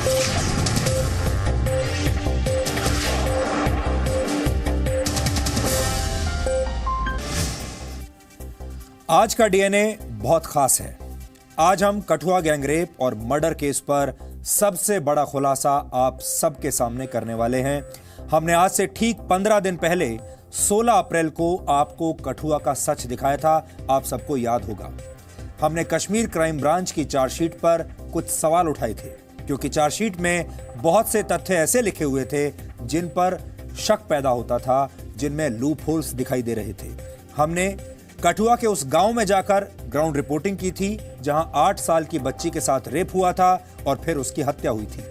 आज का डीएनए बहुत खास है। आज हम कठुआ गैंगरेप और मर्डर केस पर सबसे बड़ा खुलासा आप सबके सामने करने वाले हैं। हमने आज से ठीक 15 दिन पहले 16 अप्रैल को आपको कठुआ का सच दिखाया था, आप सबको याद होगा। हमने कश्मीर क्राइम ब्रांच की चार्जशीट पर कुछ सवाल उठाए थे, क्योंकि चार्जशीट में बहुत से तथ्य ऐसे लिखे हुए थे जिन पर शक पैदा होता था, जिनमें लूप होल्स दिखाई दे रहे थे। हमने कठुआ के उस गांव में जाकर ग्राउंड रिपोर्टिंग की थी, जहां 8 साल की बच्ची के साथ रेप हुआ था और फिर उसकी हत्या हुई थी।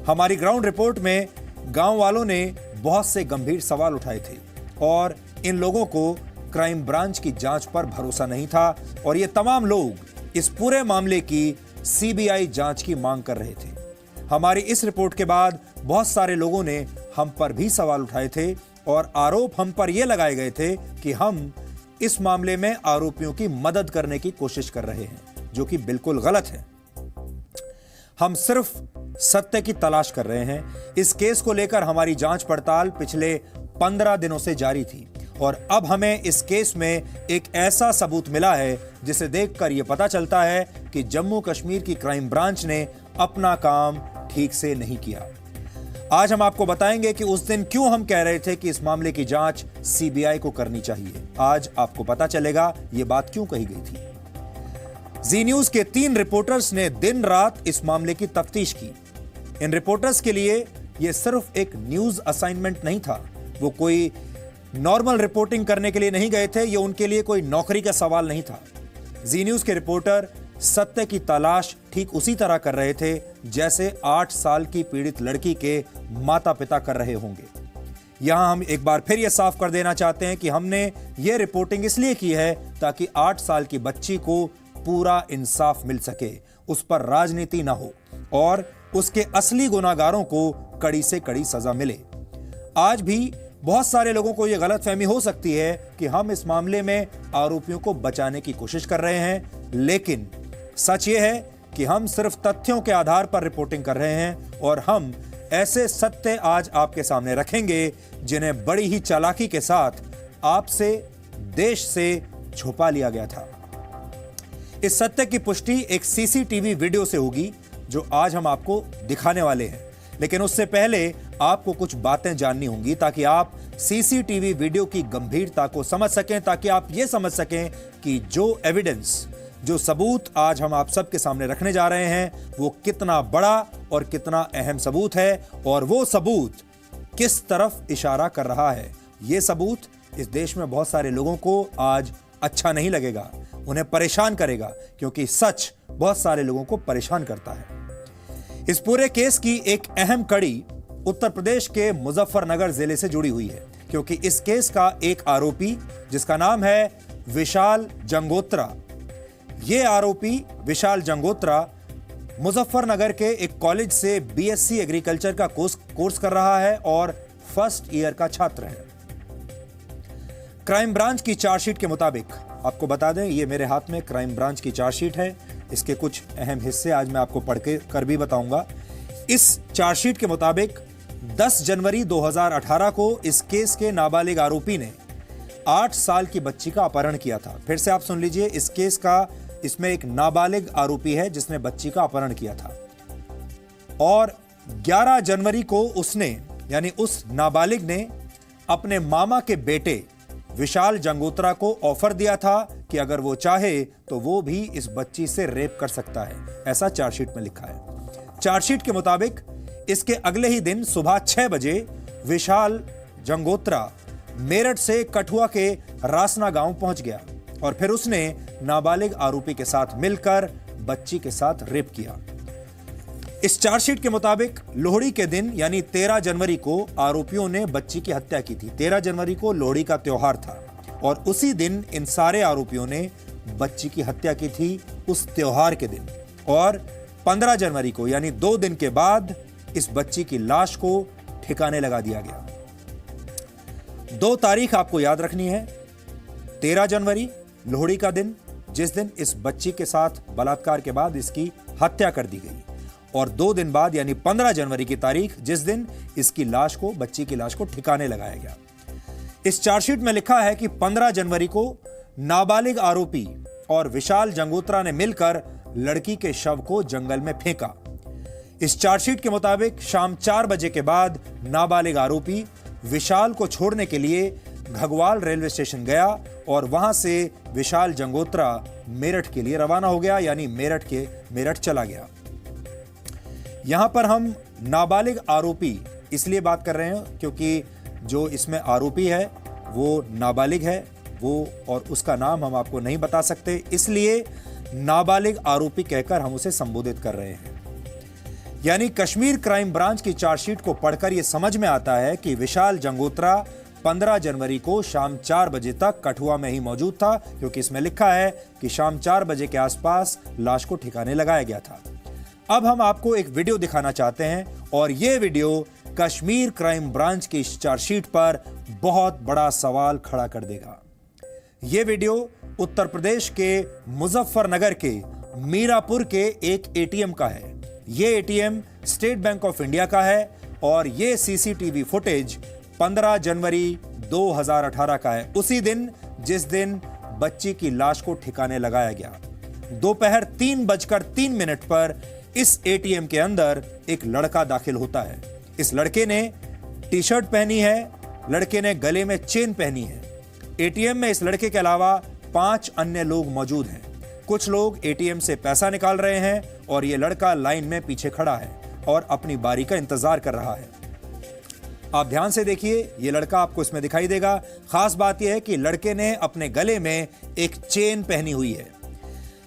हमारी ग्राउंड रिपोर्ट में गांव वालों ने बहुत से गंभीर सवाल उठाए थे और इन लोगों को क्राइम ब्रांच की जांच पर भरोसा नहीं था और ये तमाम लोग इस पूरे मामले की सीबीआई जांच की मांग कर रहे थे। हमारी इस रिपोर्ट के बाद बहुत सारे लोगों ने हम पर भी सवाल उठाए थे और आरोप हम पर यह लगाए गए थे कि हम इस मामले में आरोपियों की मदद करने की कोशिश कर रहे हैं, जो कि बिल्कुल गलत है। हम सिर्फ सत्य की तलाश कर रहे हैं। इस केस को लेकर हमारी जांच पड़ताल पिछले 15 दिनों से जारी थी और अब हमें इस केस में एक ऐसा सबूत मिला है जिसे देखकर यह पता चलता है कि जम्मू कश्मीर की क्राइम ब्रांच ने अपना काम ठीक से नहीं किया। आज हम आपको बताएंगे कि उस दिन क्यों हम कह रहे थे कि इस मामले की जांच सीबीआई को करनी चाहिए। आज आपको पता चलेगा यह बात क्यों कही गई थी। जी न्यूज के 3 रिपोर्टर्स ने दिन रात इस मामले की तफ्तीश की। इन रिपोर्टर्स के लिए यह सिर्फ एक न्यूज असाइनमेंट नहीं था। वो कोई नॉर्मल रिपोर्टिंग करने के लिए नहीं गए थे, यह उनके लिए कोई नौकरी का सवाल नहीं था। जी न्यूज के रिपोर्टर सत्य की तलाश ठीक उसी तरह कर रहे थे जैसे 8 साल की पीड़ित लड़की के माता पिता कर रहे होंगे। यहां हम एक बार फिर यह साफ कर देना चाहते हैं कि हमने यह रिपोर्टिंग इसलिए की है ताकि 8 साल की बच्ची को पूरा इंसाफ मिल सके, उस पर राजनीति ना हो और उसके असली गुनाहगारों को कड़ी से कड़ी सजा मिले। आज भी बहुत सारे लोगों को यह गलतफहमी हो सकती है कि हम इस मामले में आरोपियों को बचाने की कोशिश कर रहे हैं, लेकिन सच यह है कि हम सिर्फ तथ्यों के आधार पर रिपोर्टिंग कर रहे हैं और हम ऐसे सत्य आज आपके सामने रखेंगे जिन्हें बड़ी ही चालाकी के साथ आपसे, देश से छुपा लिया गया था। इस सत्य की पुष्टि एक सीसीटीवी वीडियो से होगी जो आज हम आपको दिखाने वाले हैं, लेकिन उससे पहले आपको कुछ बातें जाननी होंगी ताकि आप सीसीटीवी वीडियो की गंभीरता को समझ सकें, ताकि आप यह समझ सकें कि जो एविडेंस, जो सबूत आज हम आप सबके सामने रखने जा रहे हैं वो कितना बड़ा और कितना अहम सबूत है और वो सबूत किस तरफ इशारा कर रहा है। ये सबूत इस देश में बहुत सारे लोगों को आज अच्छा नहीं लगेगा, उन्हें परेशान करेगा, क्योंकि सच बहुत सारे लोगों को परेशान करता है। इस पूरे केस की एक अहम कड़ी उत्तर प्रदेश के मुजफ्फरनगर जिले से जुड़ी हुई है, क्योंकि इस केस का एक आरोपी जिसका नाम है विशाल जंगोत्रा, ये आरोपी विशाल जंगोत्रा मुजफ्फरनगर के एक कॉलेज से बीएससी एग्रीकल्चर का कोर्स कर रहा है और फर्स्ट ईयर का छात्र है। क्राइम ब्रांच की चार्जशीट के मुताबिक, आपको बता दें ये मेरे हाथ में क्राइम ब्रांच की चार्जशीट है, इसके कुछ अहम हिस्से आज मैं आपको पढ़ कर भी बताऊंगा। इस चार्जशीट के मुताबिक 10 जनवरी 2018 को इस केस के नाबालिग आरोपी ने 8 साल की बच्ची का अपहरण किया था। फिर से आप सुन लीजिए, इस केस का इसमें एक नाबालिग आरोपी है जिसने बच्ची का अपहरण किया था और 11 जनवरी को उसने, यानी उस नाबालिग ने अपने मामा के बेटे विशाल जंगोत्रा को ऑफर दिया था कि अगर वो चाहे तो वो भी इस बच्ची से रेप कर सकता है। ऐसा चार्जशीट में लिखा है। चार्जशीट के मुताबिक इसके अगले ही दिन सुबह 6 बजे विशाल जंगोत्रा मेरठ से कठुआ के रासना गांव पहुंच गया और फिर उसने नाबालिग आरोपी के साथ मिलकर बच्ची के साथ रेप किया। इस चार्जशीट के मुताबिक लोहड़ी के दिन यानी 13 जनवरी को आरोपियों ने बच्ची की हत्या की थी। 13 जनवरी को लोहड़ी का त्योहार था और उसी दिन इन सारे आरोपियों ने बच्ची की हत्या की थी उस त्योहार के दिन। और 15 जनवरी को यानी 2 दिन के बाद इस बच्ची की लाश को ठिकाने लगा दिया गया। 2 तारीख आपको याद रखनी है। 13 जनवरी लोहड़ी का दिन, जिस दिन इस बच्ची के साथ बलात्कार के बाद इसकी हत्या कर दी गई, और 2 दिन बाद यानी 15 जनवरी की तारीख, जिस दिन इसकी लाश को, बच्ची की लाश को ठिकाने लगाया गया। इस चार्जशीट में लिखा है कि 15 जनवरी को नाबालिग आरोपी और विशाल जंगोत्रा ने मिलकर लड़की के शव को जंगल में फेंका। इस चार्जशीट के मुताबिक शाम 4 बजे के बाद नाबालिग आरोपी विशाल को छोड़ने के लिए घगवाल रेलवे स्टेशन गया और वहां से विशाल जंगोत्रा मेरठ के लिए रवाना हो गया, यानी मेरठ चला गया। यहां पर हम नाबालिग आरोपी इसलिए बात कर रहे हैं क्योंकि जो इसमें आरोपी है वो नाबालिग है, वो और उसका नाम हम आपको नहीं बता सकते, इसलिए नाबालिग आरोपी कहकर हम उसे संबोधित कर रहे हैं। यानी कश्मीर क्राइम ब्रांच की चार्जशीट को पढ़कर यह समझ में आता है कि विशाल जंगोत्रा 15 जनवरी को शाम 4 बजे तक कठुआ में ही मौजूद था, क्योंकि इसमें लिखा है कि शाम 4 बजे के आसपास लाश को ठिकाने लगाया गया था। अब हम आपको एक वीडियो दिखाना चाहते हैं और यह वीडियो कश्मीर क्राइम ब्रांच की चार्जशीट पर बहुत बड़ा सवाल खड़ा कर देगा। यह वीडियो उत्तर प्रदेश के मुजफ्फरनगर के मीरापुर के एक एटीएम का है। यह ATM state bank of India का है और यह सीसीटीवी फुटेज 15 जनवरी 2018 का है, उसी दिन जिस दिन बच्ची की लाश को ठिकाने लगाया गया। दोपहर 3:03 पर इस एटीएम के अंदर एक लड़का दाखिल होता है। इस लड़के ने टी शर्ट पहनी है, लड़के ने गले में चेन पहनी है। एटीएम में इस लड़के के अलावा 5 अन्य लोग मौजूद हैं। कुछ लोग एटीएम से पैसा निकाल रहे हैं और यह लड़का लाइन में पीछे खड़ा है और अपनी बारी का इंतजार कर रहा है। आप ध्यान से देखिए, यह लड़का आपको इसमें दिखाई देगा। खास बात यह है कि लड़के ने अपने गले में एक चेन पहनी हुई है।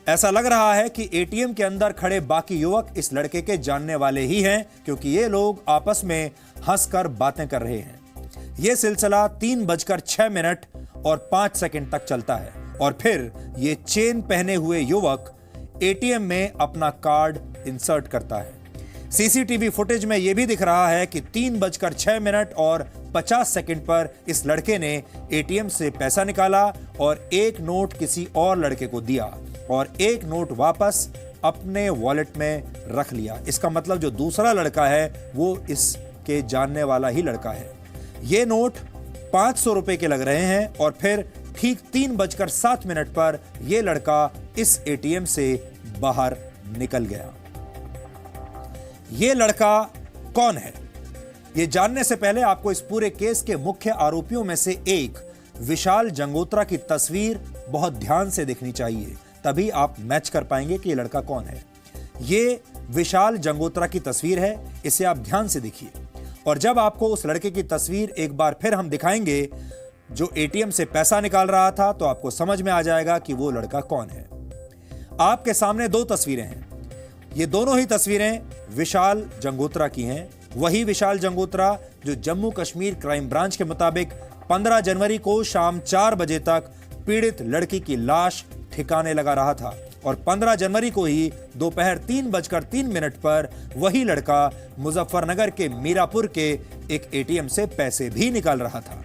ऐसा लग रहा है कि एटीएम के अंदर खड़े बाकी युवक इस लड़के के जानने वाले ही हैं, क्योंकि ये लोग आपस में हंसकर बातें कर रहे हैं। यह सिलसिला 3:06 और 5 सेकंड तक चलता है और फिर ये चेन पहने हुए युवक एटीएम में अपना कार्ड इंसर्ट करता है। सीसीटीवी फुटेज में यह भी दिख रहा है कि 3:06 और 50 सेकंड पर इस लड़के ने एटीएम से पैसा निकाला और एक नोट किसी और लड़के को दिया और एक नोट वापस अपने वॉलेट में रख लिया। इसका मतलब जो दूसरा लड़का है वो इसके जानने वाला ही लड़का है। ये नोट 500 रुपए के लग रहे हैं और फिर ठीक 3:07 पर यह लड़का इस एटीएम से बाहर निकल गया। यह लड़का कौन है, यह जानने से पहले आपको इस पूरे केस के मुख्य आरोपियों में से एक विशाल जंगोत्रा की तस्वीर बहुत ध्यान से देखनी चाहिए, तभी आप मैच कर पाएंगे कि यह लड़का कौन है। यह विशाल जंगोत्रा की तस्वीर है, इसे आप ध्यान से देखिए। और जब आपको उस लड़के की तस्वीर एक बार फिर हम दिखाएंगे जो एटीएम से पैसा निकाल रहा था, तो आपको समझ में आ जाएगा कि वो लड़का कौन है। आपके सामने 2 तस्वीरें हैं। ये दोनों ही तस्वीरें विशाल जंगोत्रा की हैं। वही विशाल जंगोत्रा जो जम्मू कश्मीर क्राइम ब्रांच के मुताबिक 15 जनवरी को शाम 4 बजे तक पीड़ित लड़की की लाश ठिकाने लगा रहा था और 15 जनवरी को ही दोपहर 3:03 पर वही लड़का मुजफ्फरनगर के मीरापुर के एक एटीएम से पैसे भी निकाल रहा था।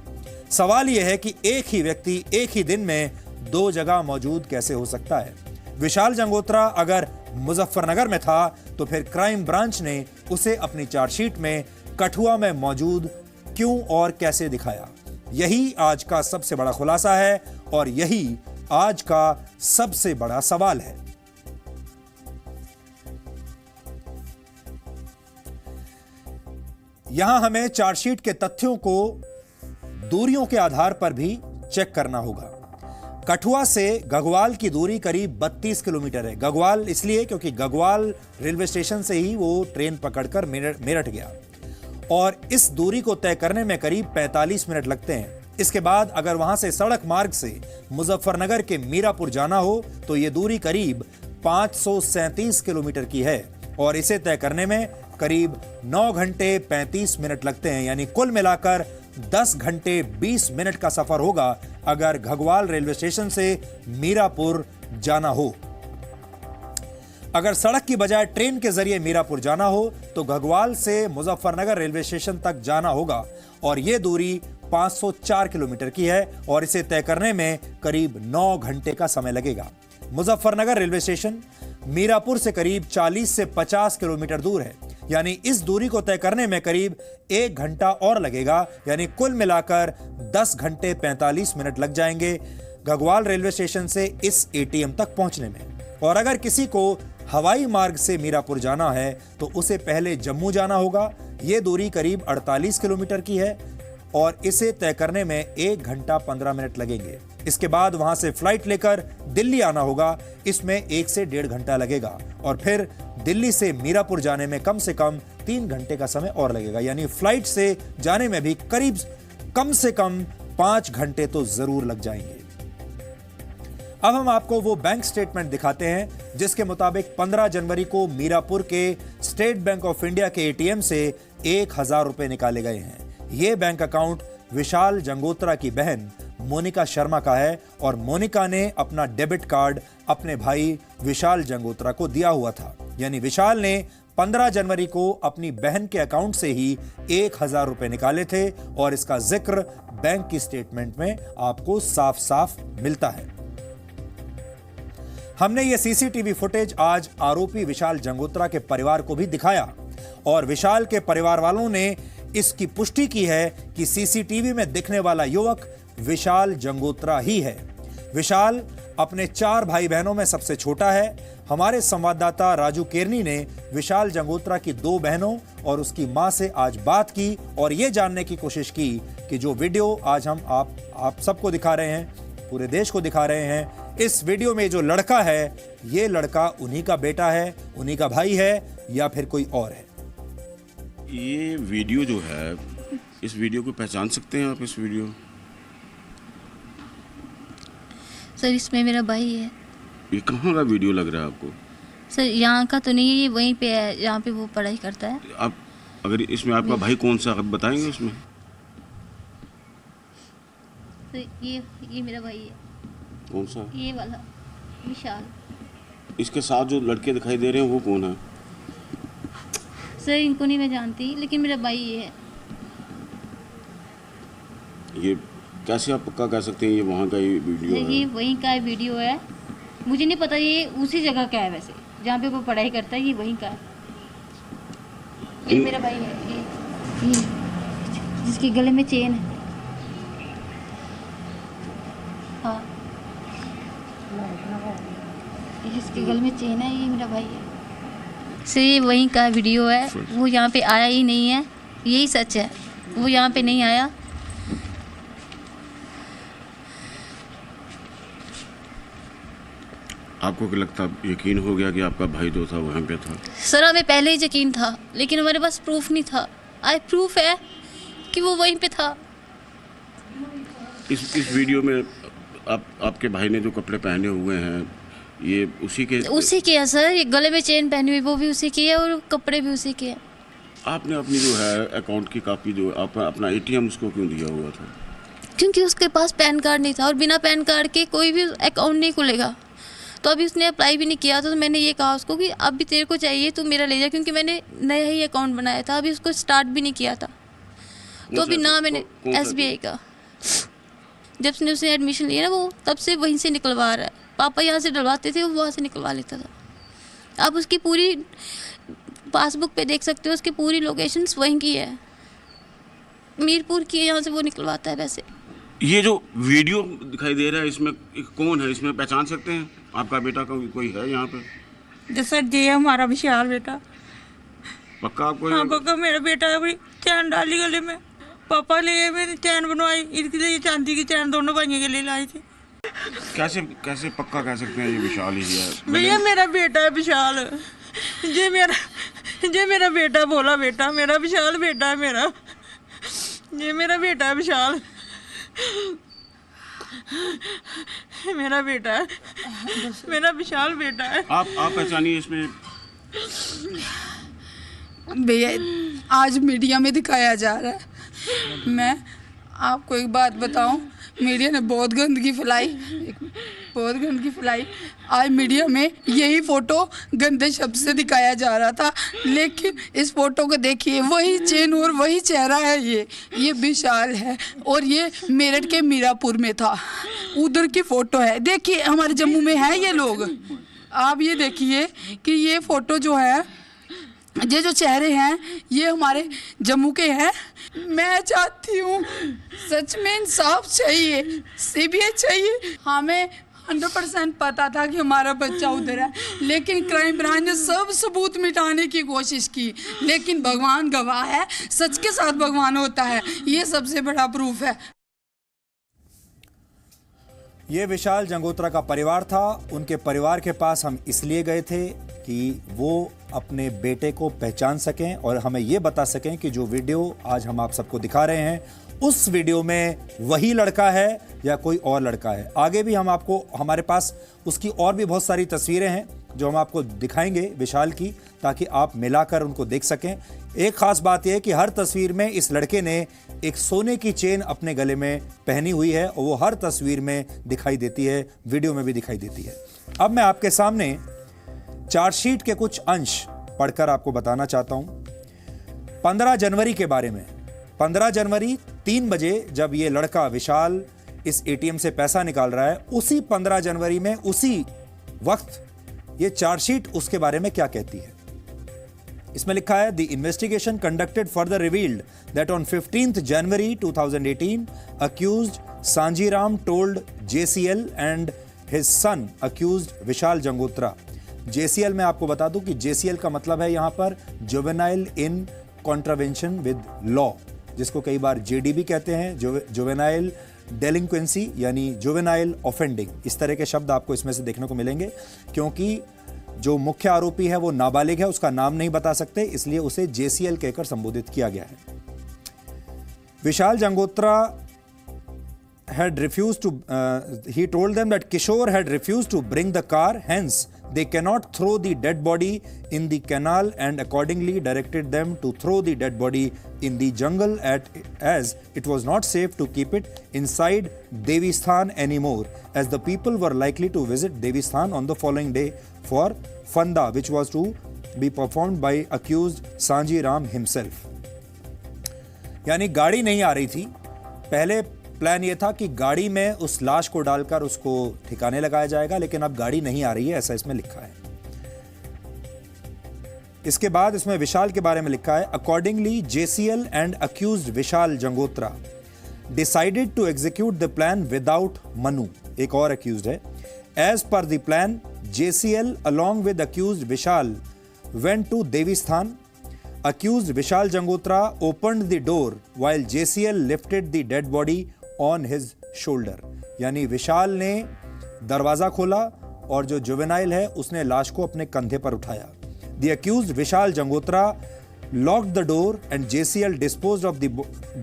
सवाल यह है कि एक ही व्यक्ति एक ही दिन में 2 जगह मौजूद कैसे हो सकता है। विशाल जंगोत्रा अगर मुजफ्फरनगर में था तो फिर क्राइम ब्रांच ने उसे अपनी चार्जशीट में कठुआ में मौजूद क्यों और कैसे दिखाया। यही आज का सबसे बड़ा खुलासा है और यही आज का सबसे बड़ा सवाल है। यहां हमें चार्जशीट के तथ्यों को दूरियों के आधार पर भी चेक करना होगा। कठुआ से गगवाल की दूरी करीब 32 किलोमीटर है। गगवाल इसलिए क्योंकि गगवाल रेलवे स्टेशन से ही वो ट्रेन पकड़कर मेरठ गया और इस दूरी को तय करने में करीब 45 मिनट लगते हैं। इसके बाद अगर वहां से सड़क मार्ग से मुजफ्फरनगर के मीरापुर जाना हो तो यह दूरी करीब 537 किलोमीटर की है और इसे तय करने में करीब 9 घंटे 35 मिनट लगते हैं। यानी कुल मिलाकर 10 घंटे 20 मिनट का सफर होगा अगर घगवाल रेलवे स्टेशन से मीरापुर जाना हो। अगर सड़क की बजाय ट्रेन के जरिए मीरापुर जाना हो तो घगवाल से मुजफ्फरनगर रेलवे स्टेशन तक जाना होगा और यह दूरी 504 किलोमीटर की है और इसे तय करने में करीब 9 घंटे का समय लगेगा। मुजफ्फरनगर रेलवे स्टेशन मीरापुर से करीब 40 से 50 किलोमीटर दूर है। यानी इस दूरी को तय करने में करीब 1 घंटा और लगेगा, यानी कुल मिलाकर 10 घंटे 45 मिनट लग जाएंगे घगवाल रेलवे स्टेशन से इस एटीएम तक पहुंचने में। और अगर किसी को हवाई मार्ग से मीरापुर जाना है तो उसे पहले जम्मू जाना होगा। यह दूरी करीब 48 किलोमीटर की है और इसे तय करने में 1 घंटा 15 मिनट लगेंगे। इसके बाद वहां से फ्लाइट लेकर दिल्ली आना होगा। इसमें 1 से 1.5 घंटा लगेगा और फिर दिल्ली से मीरापुर जाने में कम से कम 3 घंटे का समय और लगेगा। यानी फ्लाइट से जाने में भी करीब कम से कम 5 घंटे तो जरूर लग जाएंगे। अब हम आपको वो बैंक स्टेटमेंट दिखाते हैं जिसके मुताबिक 15 जनवरी को मीरापुर के स्टेट बैंक ऑफ इंडिया के एटीएम से 1000 रुपए निकाले गए हैं। ये बैंक अकाउंट विशाल जंगोत्रा की बहन मोनिका शर्मा का है और मोनिका ने अपना डेबिट कार्ड अपने भाई विशाल जंगोत्रा को दिया हुआ था। यानी विशाल ने 15 जनवरी को अपनी बहन के अकाउंट से ही 1000 रुपए निकाले थे और इसका जिक्र बैंक की स्टेटमेंट में आपको साफ साफ मिलता है। हमने ये सीसीटीवी फुटेज आज आरोपी विशाल जंगोत्रा के परिवार को भी दिखाया और विशाल के परिवार वालों ने इसकी पुष्टि की है कि सीसीटीवी में दिखने वाला युवक विशाल जंगोत्रा ही है। विशाल अपने 4 भाई बहनों में सबसे छोटा है। हमारे संवाददाता राजू केरनी ने विशाल जंगोत्रा की 2 बहनों और उसकी मां से आज बात की और यह जानने की कोशिश की कि जो वीडियो आज हम आप सबको दिखा रहे हैं, पूरे देश को दिखा रहे हैं, इस वीडियो में जो लड़का है ये लड़का उन्हीं का बेटा है, उन्हीं का भाई है या फिर कोई और है। ये वीडियो जो है, इस वीडियो को पहचान सकते हैं आप? इस वीडियो सर इसमें मेरा भाई है। ये कहाँ का वीडियो लग रहा है आपको? सर यहाँ का तो नहीं है, ये वहीं पे है जहाँ पे वो पढ़ाई करता है। आप अगर इसमें आपका भाई कौन सा, आप बताएंगे उसमें? सर ये मेरा भाई है। कौन सा? ये वाला विशाल। इसके साथ जो लड़के दिखाई दे रहे हैं वो कौन है? सर इनको नहीं मैं जानती, लेकिन मेरा भाई ये है। ये कैसे आप पक्का कह सकते हैं ये वहाँ का ही वीडियो है? ये वहीं का वीडियो है, मुझे नहीं पता ये उसी जगह का है। वैसे जहाँ पे वो पढ़ाई करता है ये वहीं का है। ये मेरा भाई है, ये जिसके गले में चेन है। हाँ, जिसके गले में चेन है ये मेरा भाई है। सर ये वहीं का वीडियो है, वो यहाँ पे आया ही नहीं है, यही सच है। वो यहाँ पे नहीं आया। आपको क्या लगता, यकीन हो गया कि आपका भाई जो था वहाँ पे था? सर हमें पहले ही यकीन था, लेकिन हमारे पास प्रूफ नहीं था। आज प्रूफ है कि वो वहीं पे था। इस वीडियो में आपके भाई ने जो कपड़े पहने हुए हैं ये उसी के है सर। ये गले में चेन पहनी हुई वो भी उसी की है और कपड़े भी उसी के हैं। आपने अपनी जो है अकाउंट की कॉपी जो अपना एटीएम उसको क्यों दिया हुआ था? क्योंकि उसके पास पैन कार्ड नहीं था और बिना पैन कार्ड के कोई भी अकाउंट नहीं खुलेगा। तो अभी उसने अप्लाई भी नहीं किया था, तो मैंने ये कहा उसको कि अब भी तेरे को चाहिए तो मेरा ले जा, क्योंकि मैंने नया ही अकाउंट बनाया था, अभी उसको स्टार्ट भी नहीं किया था। तो अभी ना मैंने SBI का, जब से उसने एडमिशन लिया ना वो तब से वहीं से निकलवा रहा है। पापा यहाँ से डलवाते थे, वो वहाँ से निकलवा लेता था। आप उसकी पूरी पासबुक पे देख सकते हो, उसकी पूरी लोकेशंस वहीं की है, मीरपुर की है, यहाँ से वो निकलवाता है। वैसे ये जो वीडियो दिखाई दे रहा है इसमें कौन है? इसमें पहचान सकते हैं आपका बेटा का कोई है यहाँ पे? जैसा ये हमारा विशाल बेटा। पक्का आपको? हाँ पक्का मेरा बेटा है। चैन डाली गले में, पापा ले मेरी चैन बनवाई, इसके लिए चांदी की चैन दोनों भाइयों के लिए लाई थी। कैसे पक्का कह सकते हैं ये विशाल ही है? भैया मेरा बेटा है विशाल। ये मेरा बेटा, बोला बेटा मेरा विशाल बेटा है मेरा। ये मेरा बेटा है विशाल, मेरा बेटा है, मेरा विशाल बेटा है। आप पहचानिए इसमें। भैया आज मीडिया में दिखाया जा रहा है। मैं आपको एक बात बताऊं, मीडिया ने बहुत गंदगी फैलाई। आज मीडिया में यही फ़ोटो गंदे शब्द से दिखाया जा रहा था, लेकिन इस फोटो को देखिए, वही चेन और वही चेहरा है। ये विशाल है और ये मेरठ के मीरापुर में था। उधर की फ़ोटो है, देखिए हमारे जम्मू में है ये लोग। आप ये देखिए कि ये फोटो जो है, ये जो चेहरे हैं ये हमारे जम्मू के हैं। मैं चाहती हूँ सच में इंसाफ चाहिए, सीबीआई चाहिए। हमें 100% पता था कि हमारा बच्चा उधर है, लेकिन क्राइम ब्रांच ने सब सबूत मिटाने की कोशिश की। लेकिन भगवान गवाह है, सच के साथ भगवान होता है, ये सबसे बड़ा प्रूफ है। ये विशाल जंगोत्रा का परिवार था। उनके परिवार के पास हम इसलिए गए थे कि वो अपने बेटे को पहचान सकें और हमें ये बता सकें कि जो वीडियो आज हम आप सबको दिखा रहे हैं उस वीडियो में वही लड़का है या कोई और लड़का है। आगे भी हम आपको, हमारे पास उसकी और भी बहुत सारी तस्वीरें हैं जो हम आपको दिखाएंगे विशाल की, ताकि आप मिलाकर उनको देख सकें। एक खास बात यह है कि हर तस्वीर में इस लड़के ने एक सोने की चेन अपने गले में पहनी हुई है और वो हर तस्वीर में दिखाई देती है, वीडियो में भी दिखाई देती है। अब मैं आपके सामने चार्जशीट के कुछ अंश पढ़कर आपको बताना चाहता हूं 15 जनवरी के बारे में। 15 जनवरी 3 बजे जब ये लड़का विशाल इस एटीएम से पैसा निकाल रहा है, उसी 15 जनवरी में उसी वक्त ये चार्जशीट उसके बारे में क्या कहती है। इसमें लिखा है, the investigation conducted further revealed that on 15th January 2018 accused Sanjiram told JCL and his son accused Vishal Jangotra. JCL में आपको बता दूं कि JCL का मतलब है यहां पर juvenile in contravention with law, जिसको कई बार JD भी कहते हैं, जुवेनाइल डेलिंक्वेंसी यानी जुवेनाइल ऑफेंडिंग। इस तरह के शब्द आपको इसमें से देखने को मिलेंगे, क्योंकि जो मुख्य आरोपी है वो नाबालिग है, उसका नाम नहीं बता सकते, इसलिए उसे JCL कहकर संबोधित किया गया है। विशाल Jangotra had refused to he told them that Kishore had refused to bring the car, hence they cannot throw the dead body in the canal, and accordingly directed them to throw the dead body in the jungle as it was not safe to keep it inside Devisthan anymore, as the people were likely to visit Devisthan on the following day for Fanda, which was to be performed by accused Sanji Ram himself। यानी गाड़ी नहीं आ रही थी। पहले plan ये था कि गाड़ी में उस लाश को डालकर उसको ठिकाने लगाया जाएगा, लेकिन अब गाड़ी नहीं आ रही है, ऐसा इसमें लिखा है। इसके बाद इसमें विशाल के बारे में लिखा है, accordingly JCL and accused Vishal Jangotra decided to execute the plan without Manu, एक और अक्यूज्ड है। As per the plan JCL along with accused Vishal went to Devisthan। Accused Vishal Jangotra opened the door while JCL lifted the dead body on his shoulder। यानी विशाल ने दरवाजा खोला और जो juvenile है उसने लाश को अपने कंधे पर उठाया। The accused Vishal Jangotra locked the door and JCL disposed of the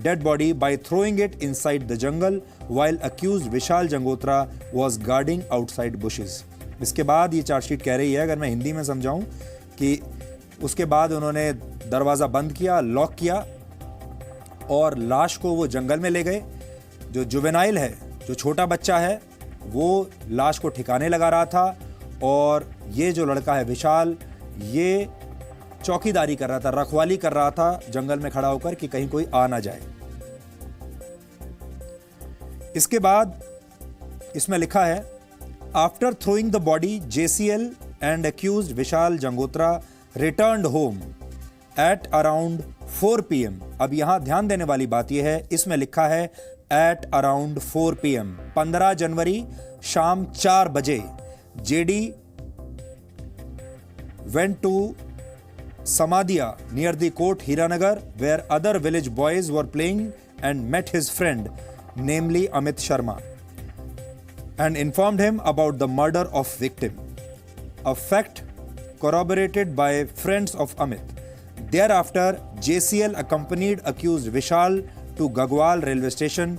dead body by throwing it inside the jungle while accused Vishal Jangotra was guarding outside bushes। इसके बाद ये चार्जशीट कह रही है, अगर मैं हिंदी में समझाऊं, कि उसके बाद उन्होंने दरवाज़ा बंद किया, लॉक किया और लाश को वो जंगल में ले गए। जो जुवेनाइल है, जो छोटा बच्चा है, वो लाश को ठिकाने लगा रहा था और ये जो लड़का है विशाल, ये चौकीदारी कर रहा था, रखवाली कर रहा था जंगल में खड़ा होकर कि कहीं कोई आ ना जाए। इसके बाद इसमें लिखा है, after throwing the body JCL and accused Vishal Jangotra returned home at around 4 PM। अब यहां ध्यान देने वाली बात यह है, इसमें लिखा है एट अराउंड 4 PM। 15 जनवरी शाम 4 बजे JD went to Samadhiya near the court Hiranagar, where other village boys were playing, and met his friend, namely Amit Sharma, and informed him about the murder of victim, a fact corroborated by friends of Amit। Thereafter, JCL accompanied accused Vishal to Gagwal railway station,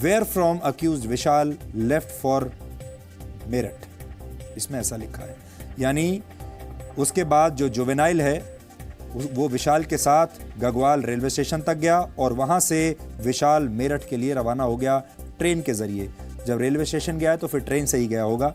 where from accused Vishal left for Meerut। इसमें ऐसा लिखा है, यानी उसके बाद जो juvenile है वो विशाल के साथ गगवाल रेलवे स्टेशन तक गया और वहाँ से विशाल मेरठ के लिए रवाना हो गया ट्रेन के ज़रिए। जब रेलवे स्टेशन गया है तो फिर ट्रेन से ही गया होगा,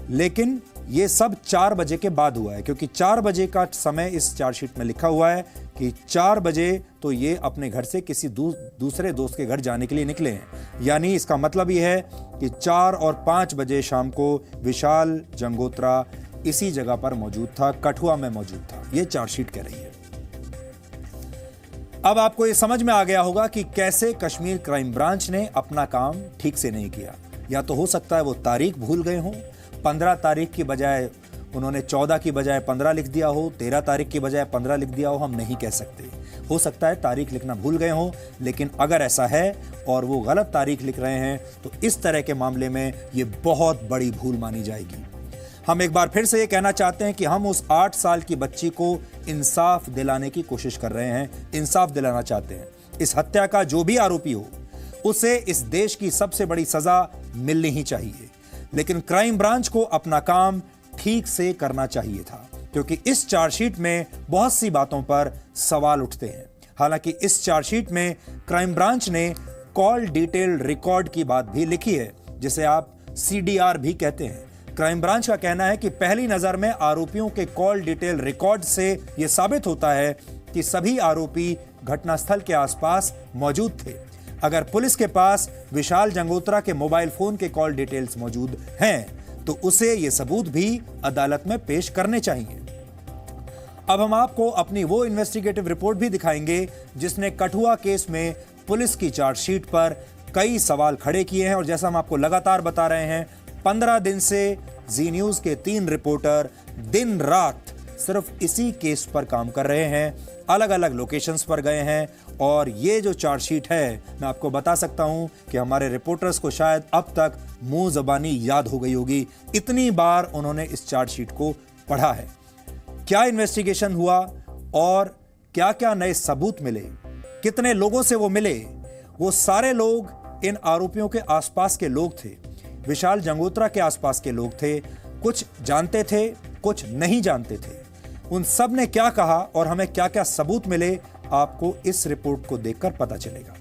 लेकिन ये सब 4 बजे के बाद हुआ है, क्योंकि 4 बजे का समय इस चार्जशीट में लिखा हुआ है कि 4 बजे तो ये अपने घर से किसी दूसरे दोस्त के घर जाने के लिए निकले हैं। यानी इसका मतलब ये है कि 4 और 5 बजे शाम को विशाल जंगोत्रा इसी जगह पर मौजूद था, कठुआ में मौजूद था। ये चार्जशीट कह रही है। अब आपको ये समझ में आ गया होगा कि कैसे कश्मीर क्राइम ब्रांच ने अपना काम ठीक से नहीं किया। या तो हो सकता है वो तारीख भूल गए हों, 15 तारीख की बजाय उन्होंने 14 की बजाय 15 लिख दिया हो, 13 तारीख की बजाय 15 लिख दिया हो, हम नहीं कह सकते। हो सकता है तारीख लिखना भूल गए हों, लेकिन अगर ऐसा है और वो गलत तारीख लिख रहे हैं तो इस तरह के मामले में ये बहुत बड़ी भूल मानी जाएगी। हम एक बार फिर से ये कहना चाहते हैं कि हम उस 8 साल की बच्ची को इंसाफ दिलाने की कोशिश कर रहे हैं, इंसाफ दिलाना चाहते हैं। इस हत्या का जो भी आरोपी हो उसे इस देश की सबसे बड़ी सजा मिलनी ही चाहिए, लेकिन क्राइम ब्रांच को अपना काम ठीक से करना चाहिए था, क्योंकि इस चार्जशीट में बहुत सी बातों पर सवाल उठते हैं। हालांकि इस चार्जशीट में क्राइम ब्रांच ने कॉल डिटेल रिकॉर्ड की बात भी लिखी है, जिसे आप CDR भी कहते हैं। क्राइम ब्रांच का कहना है कि पहली नजर में आरोपियों के कॉल डिटेल रिकॉर्ड से यह साबित होता है कि सभी आरोपी घटनास्थल के आसपास मौजूद थे। अगर पुलिस के पास विशाल जंगोत्रा के मोबाइल फोन के कॉल डिटेल्स मौजूद हैं तो उसे ये सबूत भी अदालत में पेश करने चाहिए। अब हम आपको अपनी वो इन्वेस्टिगेटिव रिपोर्ट भी दिखाएंगे जिसने कठुआ केस में पुलिस की चार्जशीट पर कई सवाल खड़े किए हैं। और जैसा हम आपको लगातार बता रहे हैं, 15 दिन से जी न्यूज के 3 रिपोर्टर दिन रात सिर्फ इसी केस पर काम कर रहे हैं, अलग अलग लोकेशंस पर गए हैं। और ये जो चार्जशीट है, मैं आपको बता सकता हूं कि हमारे रिपोर्टर्स को शायद अब तक मुंह ज़बानी याद हो गई होगी, इतनी बार उन्होंने इस चार्जशीट को पढ़ा है। क्या इन्वेस्टिगेशन हुआ और क्या क्या नए सबूत मिले, कितने लोगों से वो मिले, वो सारे लोग इन आरोपियों के आसपास के लोग थे, विशाल जंगोत्रा के आसपास के लोग थे। कुछ जानते थे, कुछ नहीं जानते थे। उन सब ने क्या कहा और हमें क्या क्या सबूत मिले, आपको इस रिपोर्ट को देखकर पता चलेगा।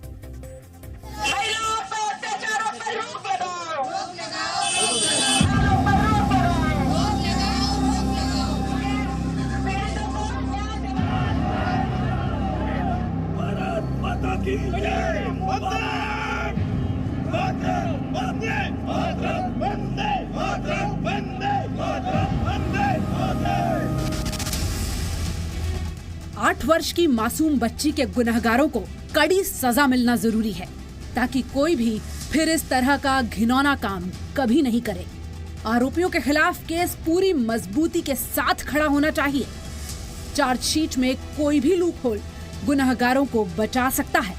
आठ वर्ष की मासूम बच्ची के गुनहगारों को कड़ी सजा मिलना जरूरी है, ताकि कोई भी फिर इस तरह का घिनौना काम कभी नहीं करे। आरोपियों के खिलाफ केस पूरी मजबूती के साथ खड़ा होना चाहिए। चार्जशीट में कोई भी लूपहोल गुनहगारों को बचा सकता है।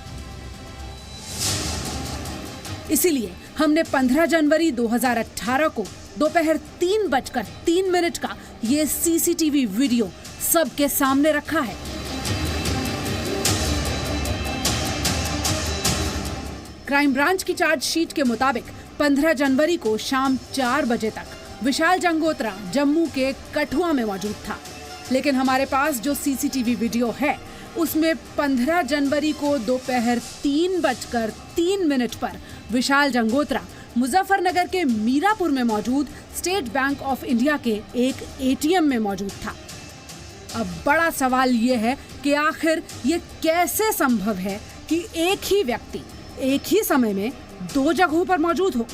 इसीलिए हमने 15 जनवरी 2018 को दोपहर 3:03 का ये CCTV वीडियो सबके सामने रखा है। क्राइम ब्रांच की चार्जशीट के मुताबिक 15 जनवरी को शाम 4 बजे तक विशाल जंगोत्रा जम्मू के कठुआ में मौजूद था, लेकिन हमारे पास जो CCTV वीडियो है उसमें 15 जनवरी को दोपहर 3:03 पर विशाल जंगोत्रा मुजफ्फरनगर के मीरापुर में मौजूद स्टेट बैंक ऑफ इंडिया के एक ATM में मौजूद था। अब बड़ा सवाल ये है कि आखिर ये कैसे संभव है कि एक ही व्यक्ति एक ही समय में 2 जगहों पर मौजूद हो।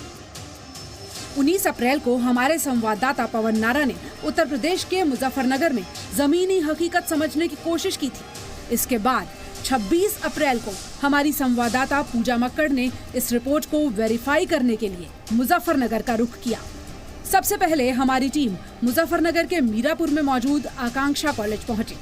19 अप्रैल को हमारे संवाददाता पवन नारा ने उत्तर प्रदेश के मुजफ्फरनगर में जमीनी हकीकत समझने की कोशिश की थी। इसके बाद 26 अप्रैल को हमारी संवाददाता पूजा मक्कड़ ने इस रिपोर्ट को वेरीफाई करने के लिए मुजफ्फरनगर का रुख किया। सबसे पहले हमारी टीम मुजफ्फरनगर के मीरापुर में मौजूद आकांक्षा कॉलेज पहुंची।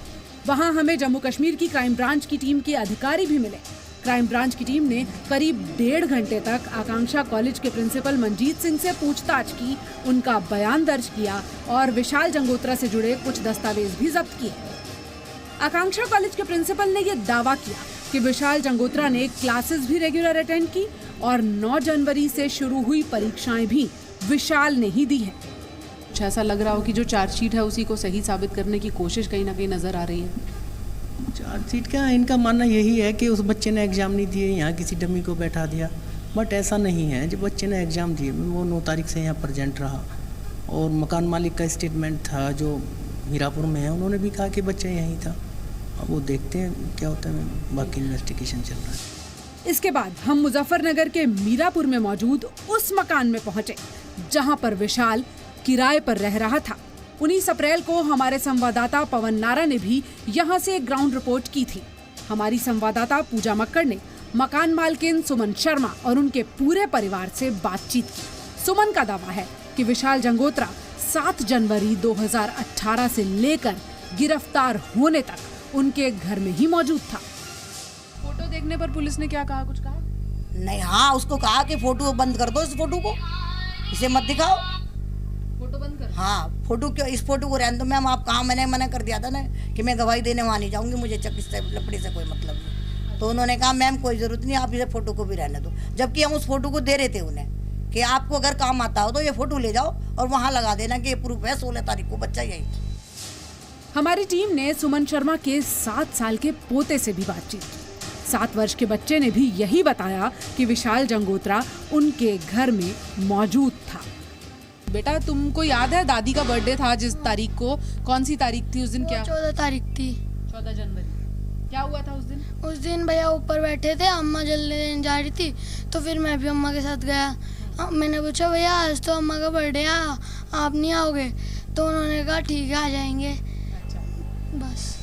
वहां हमें जम्मू कश्मीर की क्राइम ब्रांच की टीम के अधिकारी भी मिले। क्राइम ब्रांच की टीम ने करीब 1.5 घंटे तक आकांक्षा कॉलेज के प्रिंसिपल मनजीत सिंह से पूछताछ की, उनका बयान दर्ज किया और विशाल जंगोत्रा से जुड़े कुछ दस्तावेज भी जब्त किए। आकांक्षा कॉलेज के प्रिंसिपल ने यह दावा किया कि विशाल जंगोत्रा ने क्लासेस भी रेगुलर अटेंड की और 9 जनवरी से शुरू हुई परीक्षाएं भी विशाल ने ही दी है। कुछ ऐसा लग रहा हो कि जो चार्जशीट है उसी को सही साबित करने की कोशिश कहीं ना कहीं नजर आ रही है। चार्जशीट का इनका मानना यही है कि उस बच्चे ने एग्ज़ाम नहीं दिए, यहाँ किसी डमी को बैठा दिया, बट ऐसा नहीं है। जब बच्चे ने एग्ज़ाम दिए वो 9 तारीख से यहाँ प्रेजेंट रहा और मकान मालिक का स्टेटमेंट था जो मीरापुर में है, उन्होंने भी कहा कि बच्चा यहीं था। अब वो देखते हैं क्या होता है, बाकी इन्वेस्टिगेशन चल रहा है। इसके बाद हम मुजफ्फरनगर के मीरापुर में मौजूद उस मकान में पहुंचे जहां पर विशाल किराए पर रह रहा था। 19 अप्रैल को हमारे संवाददाता पवन नारा ने भी यहां से एक ग्राउंड रिपोर्ट की थी। हमारी संवाददाता पूजा मक्कड़ ने मकान मालकिन सुमन शर्मा और उनके पूरे परिवार से बातचीत की। सुमन का दावा है कि विशाल जंगोत्रा 7 जनवरी 2018 से लेकर गिरफ्तार होने तक उनके घर में ही मौजूद था। फोटो देखने पर पुलिस ने क्या कहा, कुछ कहा? नहीं, हाँ उसको कहा कि फोटो बंद कर दो, इस फोटो को इसे मत दिखाओ, फोटो बंद कर। हाँ फोटो क्यों, इस फोटो को रहने दो मैम। आप कहाँ, मैंने मना कर दिया था ना कि मैं गवाही देने वहाँ नहीं जाऊँगी, मुझे चक्की से लपड़ी से कोई मतलब नहीं। तो उन्होंने कहा मैम कोई ज़रूरत नहीं, आप इसे फ़ोटो को भी रहने दो। जबकि हम उस फोटो को दे रहे थे उन्हें कि आपको अगर काम आता हो तो ये फ़ोटो ले जाओ और वहाँ लगा देना कि ये प्रूफ है, 16 तारीख को बच्चा यही था। हमारी टीम ने सुमन शर्मा के 7 साल के पोते से भी बातचीत की। 7 वर्ष के बच्चे ने भी यही बताया कि विशाल जंगोत्रा उनके घर में मौजूद था। बेटा तुमको याद है दादी का बर्थडे था जिस तारीख को, कौन सी तारीख थी उस दिन? क्या 14 तारीख थी। 14 जनवरी। क्या हुआ था उस दिन? उस दिन भैया ऊपर बैठे थे, अम्मा जल्दी देने जा रही थी तो फिर मैं भी अम्मा के साथ गया। मैंने पूछा भैया आज तो अम्मा का बर्थडे है, आप नहीं आओगे? तो उन्होंने कहा ठीक है आ जाएंगे। अच्छा। बस।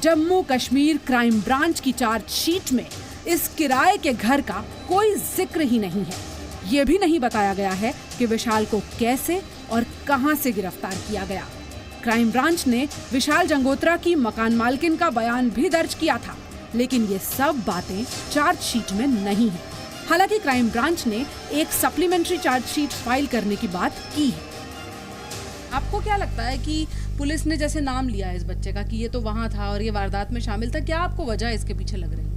जम्मू कश्मीर क्राइम ब्रांच की चार्जशीट में इस किराए के घर का कोई जिक्र ही नहीं है। ये भी नहीं बताया गया है कि विशाल को कैसे और कहां से गिरफ्तार किया गया। क्राइम ब्रांच ने विशाल जंगोत्रा की मकान मालकिन का बयान भी दर्ज किया था, लेकिन ये सब बातें चार्जशीट में नहीं है। हालांकि क्राइम ब्रांच ने एक सप्लीमेंट्री चार्जशीट फाइल करने की बात की है। आपको क्या लगता है कि पुलिस ने जैसे नाम लिया है इस बच्चे का कि ये तो वहाँ था और ये वारदात में शामिल था, क्या आपको वजह इसके पीछे लग रही है?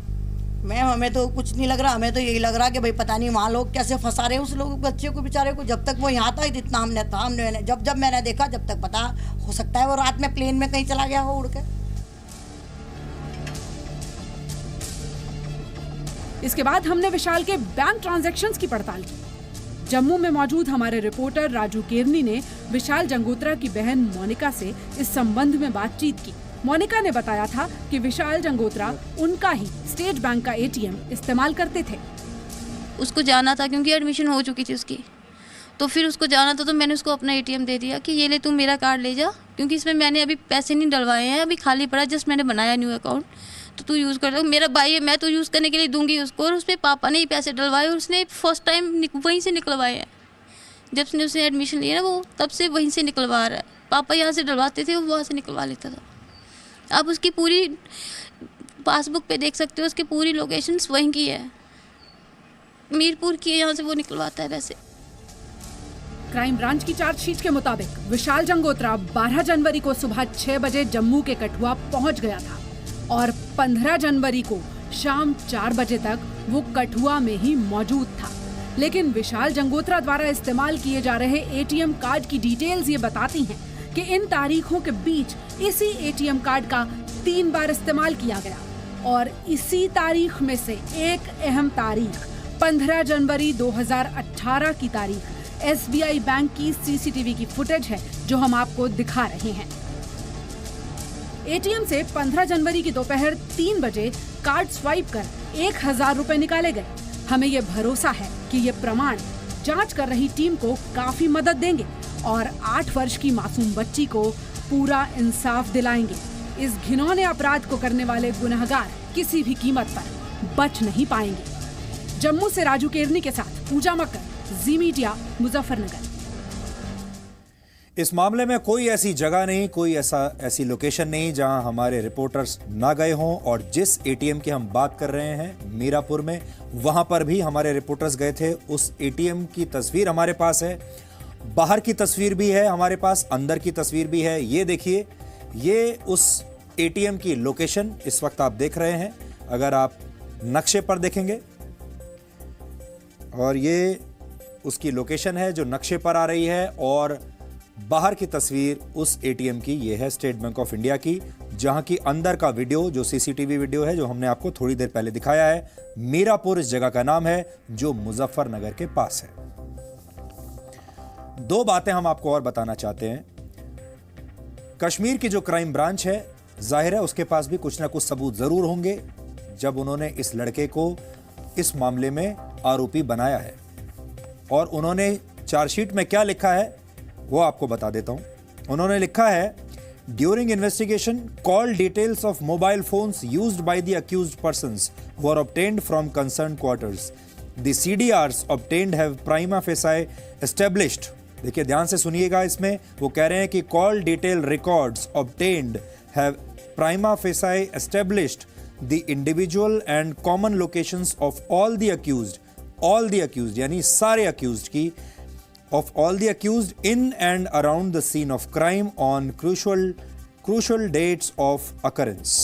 मैम हमें तो कुछ नहीं लग रहा, हमें तो यही लग रहा कि भाई पता नहीं वहाँ लोग कैसे फंसा रहे हैं उस लोग बच्चे को, बेचारे को। जब तक वो यहाँ था इतना हमने जब मैंने देखा, जब तक पता हो सकता है वो रात में प्लेन में कहीं चला गया हो उड़ के। इसके बाद हमने विशाल के बैंक ट्रांजैक्शंस की पड़ताल की। जम्मू में मौजूद हमारे रिपोर्टर राजू केरनी ने विशाल जंगोत्रा की बहन मोनिका से इस संबंध में बातचीत की। मोनिका ने बताया था कि विशाल जंगोत्रा उनका ही स्टेट बैंक का एटीएम इस्तेमाल करते थे। उसको जाना था क्योंकि एडमिशन हो चुकी थी उसकी, तो फिर उसको जाना था तो मैंने उसको अपना एटीएम दे दिया कि ये ले तू मेरा कार्ड ले जा, क्योंकि इसमें मैंने अभी पैसे नहीं डलवाए हैं, अभी खाली पड़ा, जस्ट मैंने बनाया न्यू अकाउंट, तो तू यूज़ कर दो। मेरा भाई है, मैं तो यूज़ करने के लिए दूंगी उसको। और उसपे पापा ने ही पैसे डलवाए और उसने फर्स्ट टाइम वहीं से निकलवाए हैं। जब से उसने एडमिशन लिया ना वो तब से वहीं से निकलवा रहा है। पापा यहाँ से डलवाते थे, वो वहाँ से निकलवा लेता था। आप उसकी पूरी पासबुक पे देख सकते हो, उसकी पूरी लोकेशंस वहीं की है, मीरपुर की है, यहाँ से वो निकलवाता है। वैसे क्राइम ब्रांच की चार्जशीट के मुताबिक विशाल जंगोत्रा 12 जनवरी को सुबह 6 बजे जम्मू के कठुआ पहुंच गया था और 15 जनवरी को शाम 4 बजे तक वो कठुआ में ही मौजूद था। लेकिन विशाल जंगोत्रा द्वारा इस्तेमाल किए जा रहे एटीएम कार्ड की डिटेल्स ये बताती हैं कि इन तारीखों के बीच इसी एटीएम कार्ड का 3 बार इस्तेमाल किया गया और इसी तारीख में से एक अहम तारीख 15 जनवरी 2018 की तारीख SBI बैंक की CCTV की फुटेज है जो हम आपको दिखा रहे हैं। एटीएम से 15 जनवरी की दोपहर 3 बजे कार्ड स्वाइप कर 1000 रुपए निकाले गए। हमें ये भरोसा है कि ये प्रमाण जांच कर रही टीम को काफी मदद देंगे और 8 वर्ष की मासूम बच्ची को पूरा इंसाफ दिलाएंगे। इस घिनौने अपराध को करने वाले गुनहगार किसी भी कीमत पर बच नहीं पाएंगे। जम्मू से राजू केरनी के साथ पूजा मक्कड़, जी मीडिया, मुजफ्फरनगर। इस मामले में कोई ऐसी जगह नहीं, कोई ऐसी लोकेशन नहीं जहां हमारे रिपोर्टर्स ना गए हों। और जिस एटीएम की हम बात कर रहे हैं मीरापुर में, वहां पर भी हमारे रिपोर्टर्स गए थे। उस एटीएम की तस्वीर हमारे पास है, बाहर की तस्वीर भी है हमारे पास, अंदर की तस्वीर भी है। ये देखिए, ये उस एटीएम की लोकेशन इस वक्त आप देख रहे हैं। अगर आप नक्शे पर देखेंगे, और ये उसकी लोकेशन है जो नक्शे पर आ रही है, और बाहर की तस्वीर उस एटीएम की ये है स्टेट बैंक ऑफ इंडिया की, जहां की अंदर का वीडियो जो सीसीटीवी वीडियो है जो हमने आपको थोड़ी देर पहले दिखाया है। मीरापुर इस जगह का नाम है जो मुजफ्फरनगर के पास है। 2 बातें हम आपको और बताना चाहते हैं। कश्मीर की जो क्राइम ब्रांच है, जाहिर है उसके पास भी कुछ ना कुछ सबूत जरूर होंगे जब उन्होंने इस लड़के को इस मामले में आरोपी बनाया है। और उन्होंने चार्जशीट में क्या लिखा है वो आपको बता देता हूं। उन्होंने लिखा है, during investigation call details of mobile phones used by the accused persons were obtained from concern quarters. The CDRs obtained have prima facie established. देखिए ध्यान से सुनिएगा, इसमें वो कह रहे हैं कि call detail records obtained have prima facie established the individual and common locations of all the accused यानी सारे अक्यूज्ड की, of all the accused in and around the scene of crime on crucial dates of occurrence।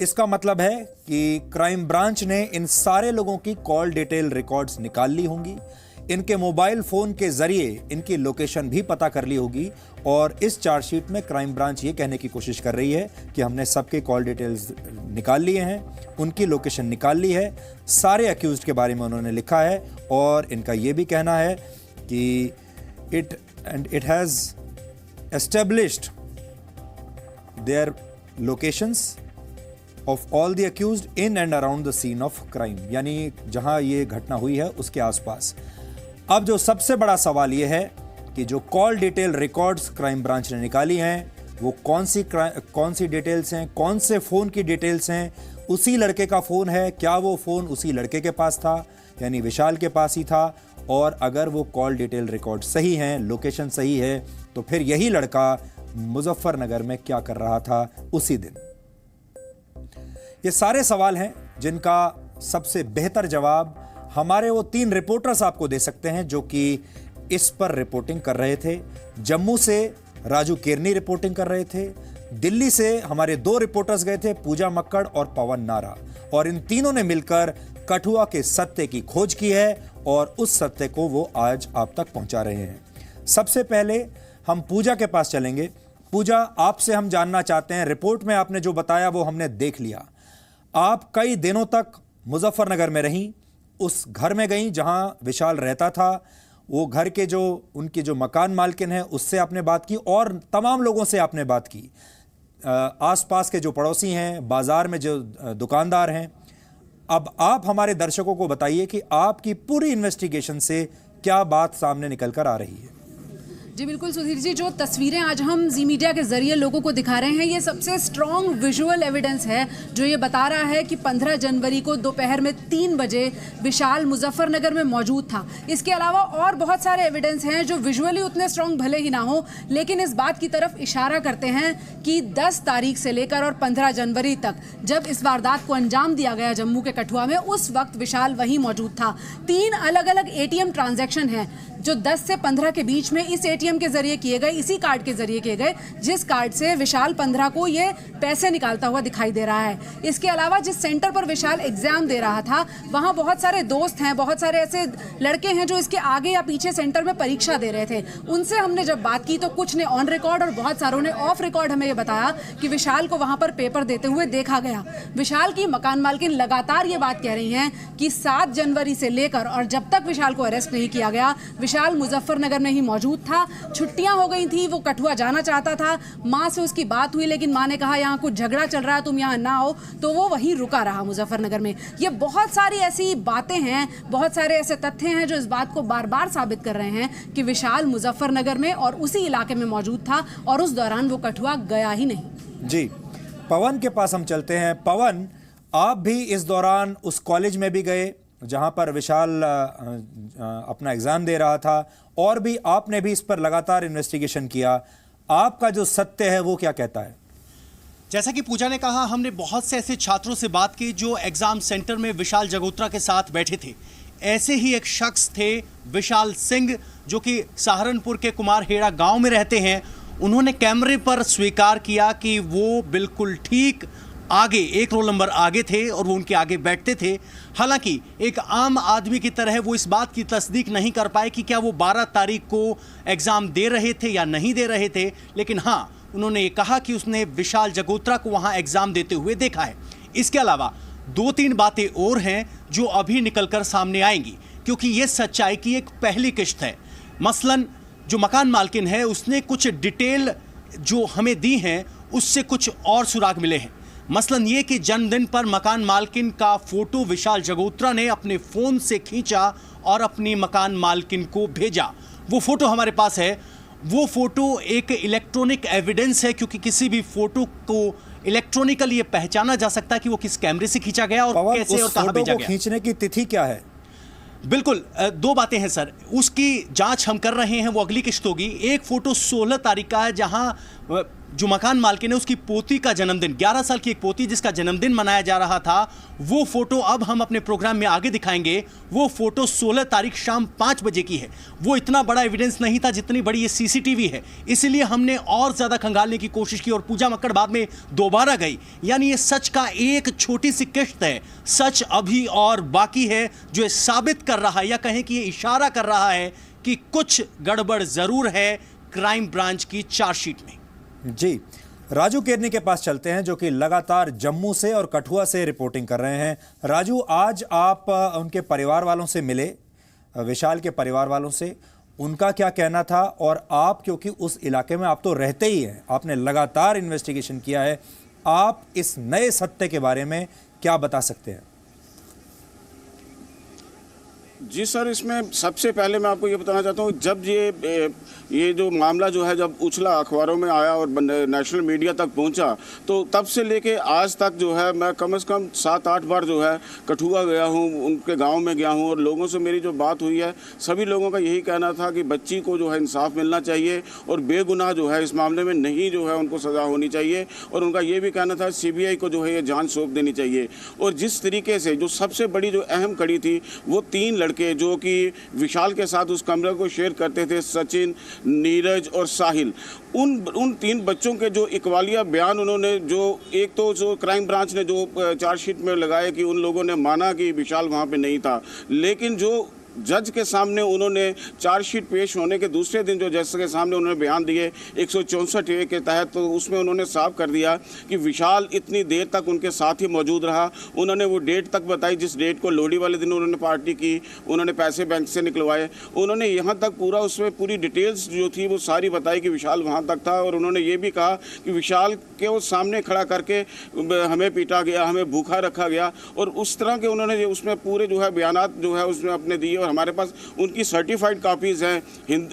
इसका मतलब है कि crime branch ने इन सारे लोगों की कॉल डिटेल रिकॉर्ड्स निकाल ली होंगी, इनके मोबाइल फोन के जरिए इनकी लोकेशन भी पता कर ली होगी, और इस चार्जशीट में क्राइम ब्रांच ये कहने की कोशिश कर रही है कि हमने सबके कॉल डिटेल्स निकाल लिए हैं, उनकी लोकेशन निकाल ली है, सारे अक्यूज्ड के बारे में उन्होंने लिखा है, और इनका ये भी कहना है कि it has established their locations of all the accused in and around the scene of crime, यानी जहां ये घटना हुई है उसके आसपास। अब जो सबसे बड़ा सवाल ये है कि जो call detail records crime branch ने निकाली हैं वो कौन सी डिटेल्स हैं, कौन से फ़ोन की डिटेल्स हैं, उसी लड़के का फ़ोन है, क्या वो फ़ोन उसी लड़के के पास था यानी विशाल के पास ही था, और अगर वो कॉल डिटेल रिकॉर्ड सही हैं, लोकेशन सही है, तो फिर यही लड़का मुजफ्फरनगर में क्या कर रहा था उसी दिन। ये सारे सवाल हैं जिनका सबसे बेहतर जवाब हमारे वो 3 रिपोर्टर्स आपको दे सकते हैं जो कि इस पर रिपोर्टिंग कर रहे थे। जम्मू से राजू केरनी रिपोर्टिंग कर रहे थे, दिल्ली से हमारे 2 रिपोर्टर्स गए थे, पूजा मक्कड़ और पवन नारा, और इन तीनों ने मिलकर कठुआ के सत्य की खोज की है और उस सत्य को वो आज आप तक पहुंचा रहे हैं। सबसे पहले हम पूजा के पास चलेंगे। पूजा, आपसे हम जानना चाहते हैं, रिपोर्ट में आपने जो बताया वो हमने देख लिया, आप कई दिनों तक मुजफ्फरनगर में रहीं, उस घर में गई जहां विशाल रहता था, वो घर के उनकी जो मकान मालकिन है उससे आपने बात की और तमाम लोगों से आपने बात की, आसपास के जो पड़ोसी हैं, बाजार में जो दुकानदार हैं। अब आप हमारे दर्शकों को बताइए कि आपकी पूरी इन्वेस्टिगेशन से क्या बात सामने निकल कर आ रही है। जी बिल्कुल सुधीर जी, जो तस्वीरें आज हम जी मीडिया के जरिए लोगों को दिखा रहे हैं, ये सबसे स्ट्रॉन्ग विजुअल एविडेंस है जो ये बता रहा है कि 15 जनवरी को दोपहर में 3 बजे विशाल मुजफ्फरनगर में मौजूद था। इसके अलावा और बहुत सारे एविडेंस हैं जो विजुअली उतने स्ट्रॉन्ग भले ही ना हो, लेकिन इस बात की तरफ इशारा करते हैं कि 10 तारीख से लेकर और 15 जनवरी तक जब इस वारदात को अंजाम दिया गया जम्मू के कठुआ में, उस वक्त विशाल वहीं मौजूद था। 3 अलग अलग ATM ट्रांजैक्शन हैं जो 10 से 15 के बीच में इस ATM के जरिए किए गए, इसी कार्ड के जरिए किए गए, जिस कार्ड से विशाल 15 को ये पैसे निकालता हुआ दिखाई दे रहा है। इसके अलावा जिस सेंटर पर विशाल एग्जाम दे रहा था वहाँ बहुत सारे दोस्त हैं, बहुत सारे ऐसे लड़के हैं जो इसके आगे या पीछे सेंटर में परीक्षा दे रहे थे। उनसे हमने जब बात की तो कुछ ने ऑन रिकॉर्ड और बहुत सारों ने ऑफ रिकॉर्ड हमें ये बताया कि विशाल को वहाँ पर पेपर देते हुए देखा गया। विशाल की मकान मालकिन लगातार ये बात कह रही हैं कि 7 जनवरी से लेकर और जब तक विशाल को अरेस्ट नहीं किया गया, विशाल मुजफ्फरनगर में ही मौजूद था। छुट्टियां हो गई थी, वो कठुआ जाना चाहता था, माँ से उसकी बात हुई लेकिन माँ ने कहा यहाँ कुछ झगड़ा चल रहा है, तुम यहाँ ना आओ, तो वो वहीं रुका रहा मुजफ्फरनगर में। ये बहुत सारी ऐसी बातें हैं, बहुत सारे ऐसे तथ्य हैं जो इस बात को बार बार साबित कर रहे हैं कि विशाल मुजफ्फरनगर में और उसी इलाके में मौजूद था और उस दौरान वो कठुआ गया ही नहीं। जी, पवन के पास हम चलते हैं। पवन, आप भी इस दौरान उस कॉलेज में भी गए जहां पर विशाल अपना एग्जाम दे रहा था, और भी आपने भी इस पर लगातार इन्वेस्टिगेशन किया। आपका जो सत्य है वो क्या कहता है? जैसा कि पूजा ने कहा, हमने बहुत से ऐसे छात्रों से बात की जो एग्जाम सेंटर में विशाल जगोत्रा के साथ बैठे थे। ऐसे ही एक शख्स थे विशाल सिंह जो कि सहारनपुर के कुमारहेड़ा गांव में रहते हैं। उन्होंने कैमरे पर स्वीकार किया कि वो बिल्कुल ठीक आगे, 1 रोल नंबर आगे थे और वो उनके आगे बैठते थे। हालांकि एक आम आदमी की तरह वो इस बात की तस्दीक नहीं कर पाए कि क्या वो 12 तारीख को एग्ज़ाम दे रहे थे या नहीं दे रहे थे, लेकिन हाँ, उन्होंने ये कहा कि उसने विशाल जगोत्रा को वहाँ एग्ज़ाम देते हुए देखा है। इसके अलावा 2-3 बातें और हैं जो अभी निकलकर सामने आएंगी, क्योंकि ये सच्चाई की एक पहली किश्त है। मसलन जो मकान मालकिन है उसने कुछ डिटेल जो हमें दी हैं उससे कुछ और सुराग मिले हैं। मसलन ये कि जन्मदिन पर मकान मालकिन का फोटो विशाल जगोत्रा ने अपने फ़ोन से खींचा और अपनी मकान मालकिन को भेजा। वो फोटो हमारे पास है वो फोटो एक इलेक्ट्रॉनिक एविडेंस है, क्योंकि किसी भी फोटो को इलेक्ट्रॉनिकली ये पहचाना जा सकता है कि वो किस कैमरे से खींचा गया और पवन, कैसे और कहां भेजा गया। खींचने की तिथि क्या है? बिल्कुल, दो बातें हैं सर, उसकी जांच हम कर रहे हैं, वो अगली किश्त होगी। एक फोटो 16 तारीख का है, जहां जो मकान मालकिन है उसकी पोती का जन्मदिन, 11 साल की एक पोती जिसका जन्मदिन मनाया जा रहा था, वो फोटो अब हम अपने प्रोग्राम में आगे दिखाएंगे। वो फोटो 16 तारीख शाम 5 बजे की है। वो इतना बड़ा एविडेंस नहीं था जितनी बड़ी ये सीसीटीवी है, इसलिए हमने और ज्यादा खंगालने की कोशिश की और पूजा मक्कड़ बाद में दोबारा गई। यानी ये सच का एक छोटी सी किश्त है, सच अभी और बाकी है, जो ये साबित कर रहा है या कहें कि ये इशारा कर रहा है कि कुछ गड़बड़ जरूर है क्राइम ब्रांच की चार्जशीट में। जी, राजू केरनी के पास चलते हैं, जो कि लगातार जम्मू से और कठुआ से रिपोर्टिंग कर रहे हैं। राजू, आज आप उनके परिवार वालों से मिले, विशाल के परिवार वालों से, उनका क्या कहना था? और आप, क्योंकि उस इलाके में आप तो रहते ही हैं, आपने लगातार इन्वेस्टिगेशन किया है, आप इस नए सत्य के बारे में क्या बता सकते हैं? जी सर, इसमें सबसे पहले मैं आपको ये बताना चाहता हूँ, जब ये जो मामला जो है जब उछला, अखबारों में आया और नेशनल मीडिया तक पहुँचा, तो तब से लेके आज तक जो है मैं कम से कम 7-8 बार जो है कठुआ गया हूँ, उनके गांव में गया हूँ, और लोगों से मेरी जो बात हुई है, सभी लोगों का यही कहना था कि बच्ची को जो है इंसाफ मिलना चाहिए और बेगुनाह जो है इस मामले में नहीं जो है उनको सज़ा होनी चाहिए। और उनका ये भी कहना था CBI को जो है ये जांच सौंप देनी चाहिए। और जिस तरीके से जो सबसे बड़ी जो अहम कड़ी थी, वो 3 लड़के जो कि विशाल के साथ उस कमरे को शेयर करते थे, सचिन, नीरज और साहिल, उन 3 बच्चों के जो इकबालिया बयान उन्होंने, जो एक तो जो क्राइम ब्रांच ने जो चार्जशीट में लगाया कि उन लोगों ने माना कि विशाल वहाँ पे नहीं था, लेकिन जो जज के सामने उन्होंने चार्जशीट पेश होने के दूसरे दिन जो जज के सामने उन्होंने बयान दिए 164 के तहत, तो उसमें उन्होंने साफ कर दिया कि विशाल इतनी देर तक उनके साथ ही मौजूद रहा। उन्होंने वो डेट तक बताई जिस डेट को लोहड़ी वाले दिन उन्होंने पार्टी की, उन्होंने पैसे बैंक से निकलवाए, उन्होंने यहाँ तक पूरा उसमें पूरी डिटेल्स जो थी वो सारी बताई कि विशाल वहाँ तक था। और उन्होंने ये भी कहा कि विशाल के वो सामने खड़ा करके हमें पीटा गया, हमें भूखा रखा गया, और उस तरह के उन्होंने उसमें पूरे जो है बयानात जो है उसमें अपने दिए। हमारे पास उनकी सर्टिफाइड कॉपीज़ हैं,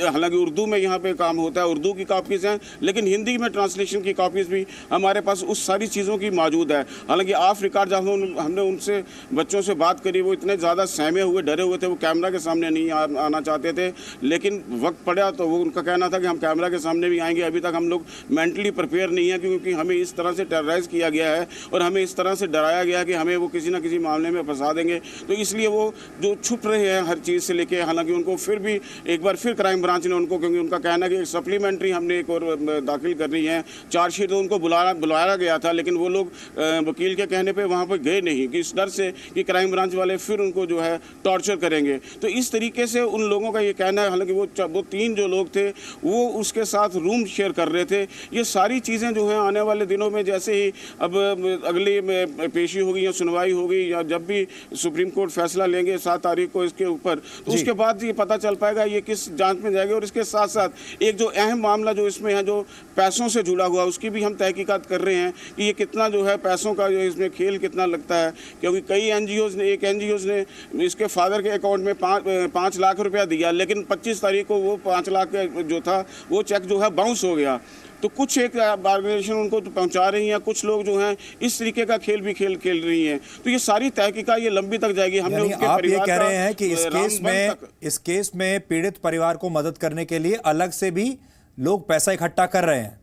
हालांकि उर्दू में यहाँ पे काम होता है, उर्दू की कॉपीज़ हैं, लेकिन हिंदी में ट्रांसलेशन की कॉपीज़ भी हमारे पास उस सारी चीज़ों की मौजूद है। हालांकि ऑफ रिकॉर्ड जब हमने उनसे बच्चों से बात करी, वो इतने ज़्यादा सहमे हुए, डरे हुए थे, वो कैमरा के सामने नहीं आना चाहते थे, लेकिन वक्त पड़ा तो वो उनका कहना था कि हम कैमरा के सामने भी आएंगे। अभी तक हम लोग मेंटली प्रिपेयर नहीं है, क्योंकि हमें इस तरह से टेरराइज़ किया गया है और हमें इस तरह से डराया गया है कि हमें वो किसी ना किसी मामले में फंसा देंगे। तो इसलिए वो जो छुप रहे हैं हर चीज़ से लेके, हालांकि उनको फिर भी एक बार फिर क्राइम ब्रांच ने उनको, क्योंकि उनका कहना है कि सप्लीमेंट्री हमने एक और दाखिल करनी है चार्जशीट, तो उनको बुलाया गया था, लेकिन वो लोग वकील के कहने पे वहाँ पर गए नहीं, कि इस डर से कि क्राइम ब्रांच वाले फिर उनको जो है टॉर्चर करेंगे। तो इस तरीके से उन लोगों का ये कहना है। हालांकि वो 3 जो लोग थे वो उसके साथ रूम शेयर कर रहे थे। ये सारी चीज़ें जो हैं आने वाले दिनों में, जैसे ही अब अगली पेशी होगी या सुनवाई होगी या जब भी सुप्रीम कोर्ट फैसला लेंगे 7 तारीख को इसके ऊपर, तो उसके बाद ये पता चल पाएगा ये किस जांच में जाएगा। और इसके साथ साथ एक जो अहम मामला जो इसमें है, जो पैसों से जुड़ा हुआ, उसकी भी हम तहकीकात कर रहे हैं कि ये कितना जो है पैसों का जो इसमें खेल कितना लगता है। क्योंकि कई NGOs ने, एक NGOs ने इसके फादर के अकाउंट में 5 लाख रुपया दिया, लेकिन 25 तारीख को वो 5 लाख जो था वो चेक जो है बाउंस हो गया। तो कुछ एक ऑर्गेनाइजेशन उनको तो पहुंचा रही हैं, कुछ लोग जो हैं इस तरीके का खेल भी खेल रही हैं। तो ये सारी तहकीकात ये लंबी तक जाएगी। हमने उनके आप ये परिवार कह रहे हैं कि इस केस में पीड़ित परिवार को मदद करने के लिए अलग से भी लोग पैसा इकट्ठा कर रहे हैं?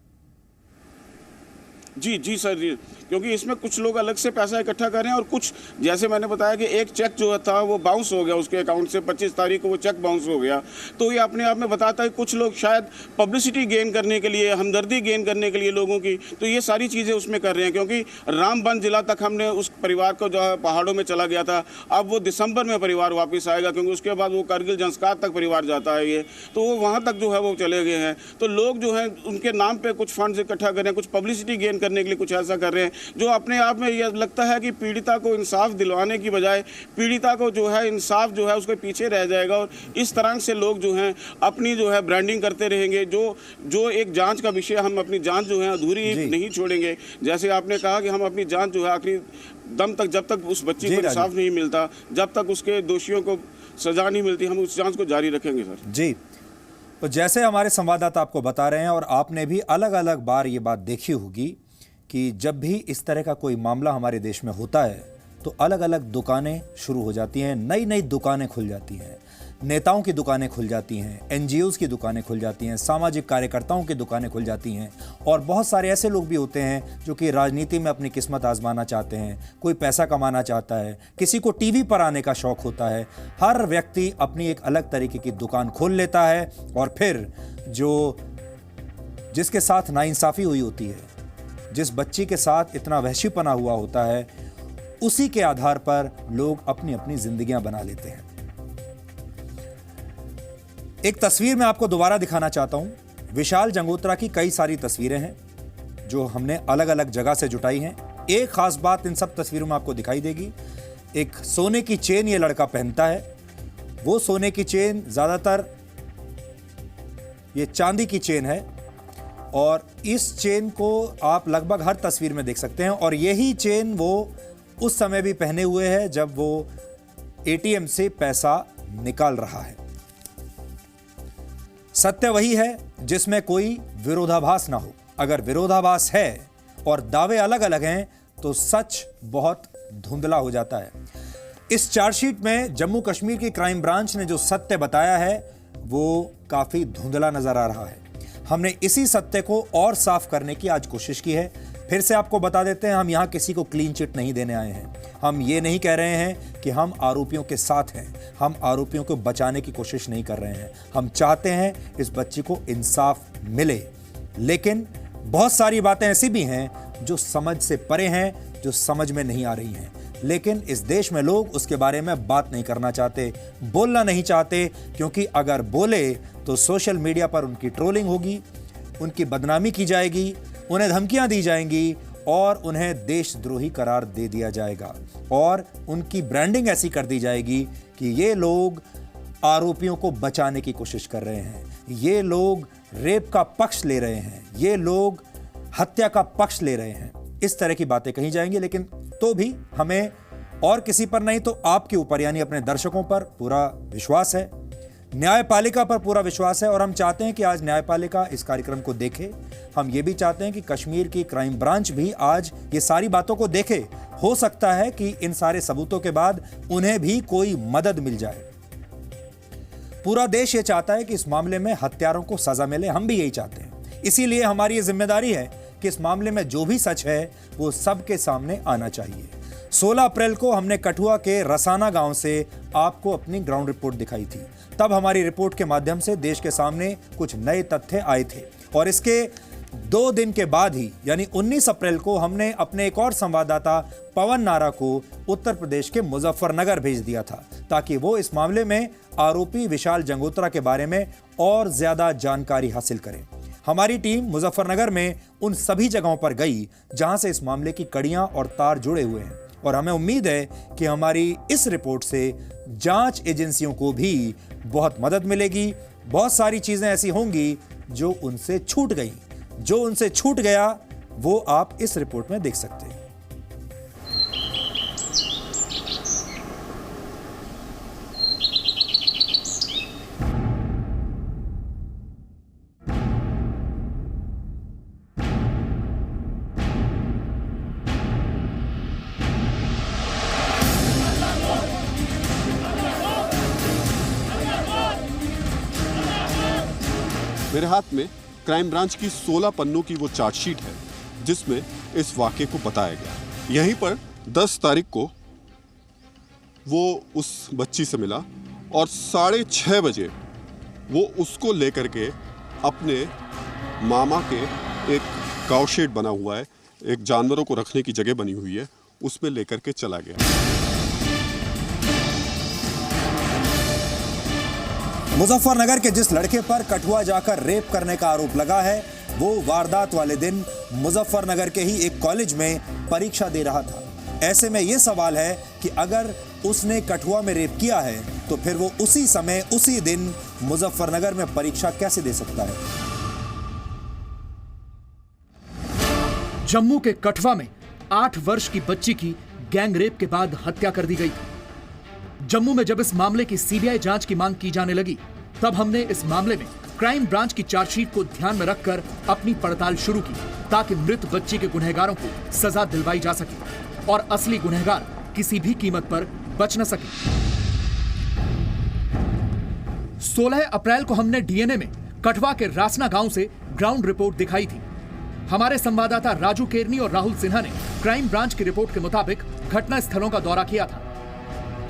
जी सर जी, क्योंकि इसमें कुछ लोग अलग से पैसा इकट्ठा कर रहे हैं और कुछ, जैसे मैंने बताया कि एक चेक जो था वो बाउंस हो गया उसके अकाउंट से, 25 तारीख को वो चेक बाउंस हो गया। तो ये अपने आप में बताता है कुछ लोग शायद पब्लिसिटी गेन करने के लिए, हमदर्दी गेन करने के लिए लोगों की, तो ये सारी चीज़ें उसमें कर रहे हैं। क्योंकि रामबन जिला तक हमने उस परिवार को जो है पहाड़ों में चला गया था, अब वो दिसंबर में परिवार वापस आएगा, क्योंकि उसके बाद वो कारगिल जंस्कार तक परिवार जाता है ये, तो वो वहाँ तक जो है वो चले गए हैं। तो लोग जो हैं उनके नाम पर कुछ फंड्स इकट्ठा कर रहे हैं, कुछ पब्लिसिटी गेन करने के लिए कुछ ऐसा कर रहे हैं, जो अपने आप में यह लगता है कि पीड़िता को इंसाफ दिलवाने की बजाय पीड़िता को जो है इंसाफ जो है उसके पीछे रह जाएगा। और इस तरह से लोग जो हैं अपनी जो है ब्रांडिंग करते रहेंगे। जो एक जांच का विषय, हम अपनी जांच जो है अधूरी नहीं छोड़ेंगे। जैसे आपने कहा कि हम अपनी जांच जो है आखिरी दम तक, जब तक उस बच्ची को इंसाफ नहीं मिलता, जब तक उसके दोषियों को सजा नहीं मिलती, हम उस जांच को जारी रखेंगे सर। जी, तो जैसे हमारे संवाददाता आपको बता रहे हैं और आपने भी अलग अलग बार ये बात देखी होगी कि जब भी इस तरह का कोई मामला हमारे देश में होता है तो अलग अलग दुकानें शुरू हो जाती हैं, नई नई दुकानें खुल जाती हैं, नेताओं की दुकानें खुल जाती हैं, एनजीओज़ की दुकानें खुल जाती हैं, सामाजिक कार्यकर्ताओं की दुकानें खुल जाती हैं और बहुत सारे ऐसे लोग भी होते हैं जो कि राजनीति में अपनी किस्मत आजमाना चाहते हैं, कोई पैसा कमाना चाहता है, किसी को टीवी पर आने का शौक होता है। हर व्यक्ति अपनी एक अलग तरीके की दुकान खोल लेता है और फिर जिसके साथ नाइंसाफ़ी हुई होती है, जिस बच्ची के साथ इतना वहशीपना हुआ होता है, उसी के आधार पर लोग अपनी अपनी जिंदगियां बना लेते हैं। एक तस्वीर मैं आपको दोबारा दिखाना चाहता हूं। विशाल जंगोत्रा की कई सारी तस्वीरें हैं जो हमने अलग अलग जगह से जुटाई हैं। एक खास बात इन सब तस्वीरों में आपको दिखाई देगी। एक सोने की चेन ये लड़का पहनता है। वो सोने की चेन ज्यादातर ये चांदी की चेन है और इस चेन को आप लगभग हर तस्वीर में देख सकते हैं और यही चेन वो उस समय भी पहने हुए है जब वो एटीएम से पैसा निकाल रहा है। सत्य वही है जिसमें कोई विरोधाभास ना हो। अगर विरोधाभास है और दावे अलग अलग हैं तो सच बहुत धुंधला हो जाता है। इस चार्जशीट में जम्मू कश्मीर की क्राइम ब्रांच ने जो सत्य बताया है वो काफी धुंधला नजर आ रहा है। हमने इसी सत्य को और साफ करने की आज कोशिश की है। फिर से आपको बता देते हैं, हम यहां किसी को क्लीन चिट नहीं देने आए हैं। हम ये नहीं कह रहे हैं कि हम आरोपियों के साथ हैं। हम आरोपियों को बचाने की कोशिश नहीं कर रहे हैं। हम चाहते हैं इस बच्ची को इंसाफ मिले, लेकिन बहुत सारी बातें ऐसी भी हैं जो समझ से परे हैं, जो समझ में नहीं आ रही हैं। लेकिन इस देश में लोग उसके बारे में बात नहीं करना चाहते, बोलना नहीं चाहते, क्योंकि अगर बोले तो सोशल मीडिया पर उनकी ट्रोलिंग होगी, उनकी बदनामी की जाएगी, उन्हें धमकियां दी जाएंगी और उन्हें देशद्रोही करार दे दिया जाएगा और उनकी ब्रांडिंग ऐसी कर दी जाएगी कि ये लोग आरोपियों को बचाने की कोशिश कर रहे हैं, ये लोग रेप का पक्ष ले रहे हैं, ये लोग हत्या का पक्ष ले रहे हैं। इस तरह की बातें कही जाएंगी। लेकिन तो भी हमें और किसी पर नहीं तो आपके ऊपर यानी अपने दर्शकों पर पूरा विश्वास है, न्यायपालिका पर पूरा विश्वास है और हम चाहते हैं कि आज न्यायपालिका इस कार्यक्रम को देखे। हम ये भी चाहते हैं कि कश्मीर की क्राइम ब्रांच भी आज ये सारी बातों को देखे। हो सकता है कि इन सारे सबूतों के बाद उन्हें भी कोई मदद मिल जाए। पूरा देश ये चाहता है कि इस मामले में हत्यारों को सजा मिले। हम भी यही चाहते हैं। इसीलिए हमारी ये जिम्मेदारी है कि इस मामले में जो भी सच है वो सबके सामने आना चाहिए। 16 अप्रैल को हमने कठुआ के रसाना गांव से आपको अपनी ग्राउंड रिपोर्ट दिखाई थी। तब हमारी रिपोर्ट के माध्यम से देश के सामने कुछ नए तथ्य आए थे और इसके 2 दिन के बाद ही यानी 19 अप्रैल को हमने अपने एक और संवाददाता पवन नारा को उत्तर प्रदेश के मुजफ्फरनगर भेज दिया था ताकि वो इस मामले में आरोपी विशाल जंगोत्रा के बारे में और ज्यादा जानकारी हासिल करें। हमारी टीम मुजफ्फरनगर में उन सभी जगहों पर गई जहां से इस मामले की कड़ियां और तार जुड़े हुए हैं और हमें उम्मीद है कि हमारी इस रिपोर्ट से जांच एजेंसियों को भी बहुत मदद मिलेगी। बहुत सारी चीजें ऐसी होंगी जो उनसे छूट गई। जो उनसे छूट गया वो आप इस रिपोर्ट में देख सकते हैं। मेरे हाथ में क्राइम ब्रांच की 16 पन्नों की वो चार्जशीट है जिसमें इस वाक़े को बताया गया। यहीं पर 10 तारीख को वो उस बच्ची से मिला और 6:30 बजे वो उसको लेकर के अपने मामा के एक काऊ शेड बना हुआ है, एक जानवरों को रखने की जगह बनी हुई है, उसमें लेकर के चला गया। मुजफ्फरनगर के जिस लड़के पर कठुआ जाकर रेप करने का आरोप लगा है वो वारदात वाले दिन मुजफ्फरनगर के ही एक कॉलेज में परीक्षा दे रहा था। ऐसे में यह सवाल है कि अगर उसने कठुआ में रेप किया है तो फिर वो उसी समय उसी दिन मुजफ्फरनगर में परीक्षा कैसे दे सकता है। जम्मू के कठुआ में 8 वर्ष की बच्ची की गैंग रेप के बाद हत्या कर दी गई थी। जम्मू में जब इस मामले की सीबीआई जांच की मांग की जाने लगी तब हमने इस मामले में क्राइम ब्रांच की चार्जशीट को ध्यान में रखकर अपनी पड़ताल शुरू की ताकि मृत बच्ची के गुनहगारों को सजा दिलवाई जा सके और असली गुनहगार किसी भी कीमत पर बच न सके। 16 अप्रैल को हमने डीएनए में कठवा के रासना गांव से ग्राउंड रिपोर्ट दिखाई थी। हमारे संवाददाता राजू केरनी और राहुल सिन्हा ने क्राइम ब्रांच की रिपोर्ट के मुताबिक घटना स्थलों का दौरा किया था।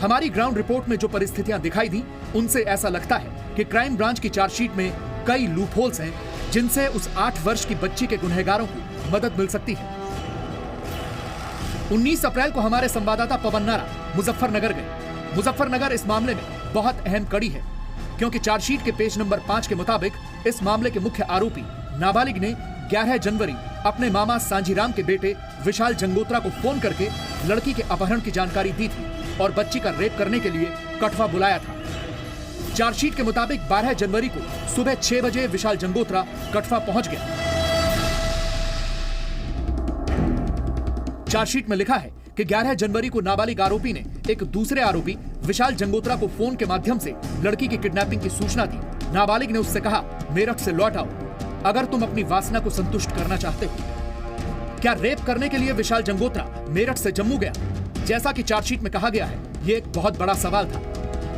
हमारी ग्राउंड रिपोर्ट में जो परिस्थितियां दिखाई दी उनसे ऐसा लगता है कि क्राइम ब्रांच की चार्जशीट में कई लूपहोल्स हैं जिनसे उस 8 वर्ष की बच्ची के गुनहगारों को मदद मिल सकती है। 19 अप्रैल को हमारे संवाददाता पवन नारा मुजफ्फरनगर गए। मुजफ्फरनगर इस मामले में बहुत अहम कड़ी है क्योंकि चार्जशीट के पेज नंबर 5 के मुताबिक इस मामले के मुख्य आरोपी नाबालिग ने 11 जनवरी अपने मामा सांझीराम के बेटे विशाल जंगोत्रा को फोन करके लड़की के अपहरण की जानकारी दी थी और बच्ची का रेप करने के लिए कठवा बुलाया था। चार्जशीट के मुताबिक 12 जनवरी को सुबह 6 बजे विशाल जंगोत्रा कठवा पहुंच गया। चार्जशीट में लिखा है कि 11 जनवरी को नाबालिग आरोपी ने एक दूसरे आरोपी विशाल जंगोत्रा को फोन के माध्यम से लड़की की किडनैपिंग की सूचना दी। नाबालिग ने उससे कहा, मेरठ से लौट आओ अगर तुम अपनी वासना को संतुष्ट करना चाहते हो। क्या रेप करने के लिए विशाल जंगोत्रा मेरठ से जम्मू गया? जैसा कि चार्जशीट में कहा गया है, यह एक बहुत बड़ा सवाल था।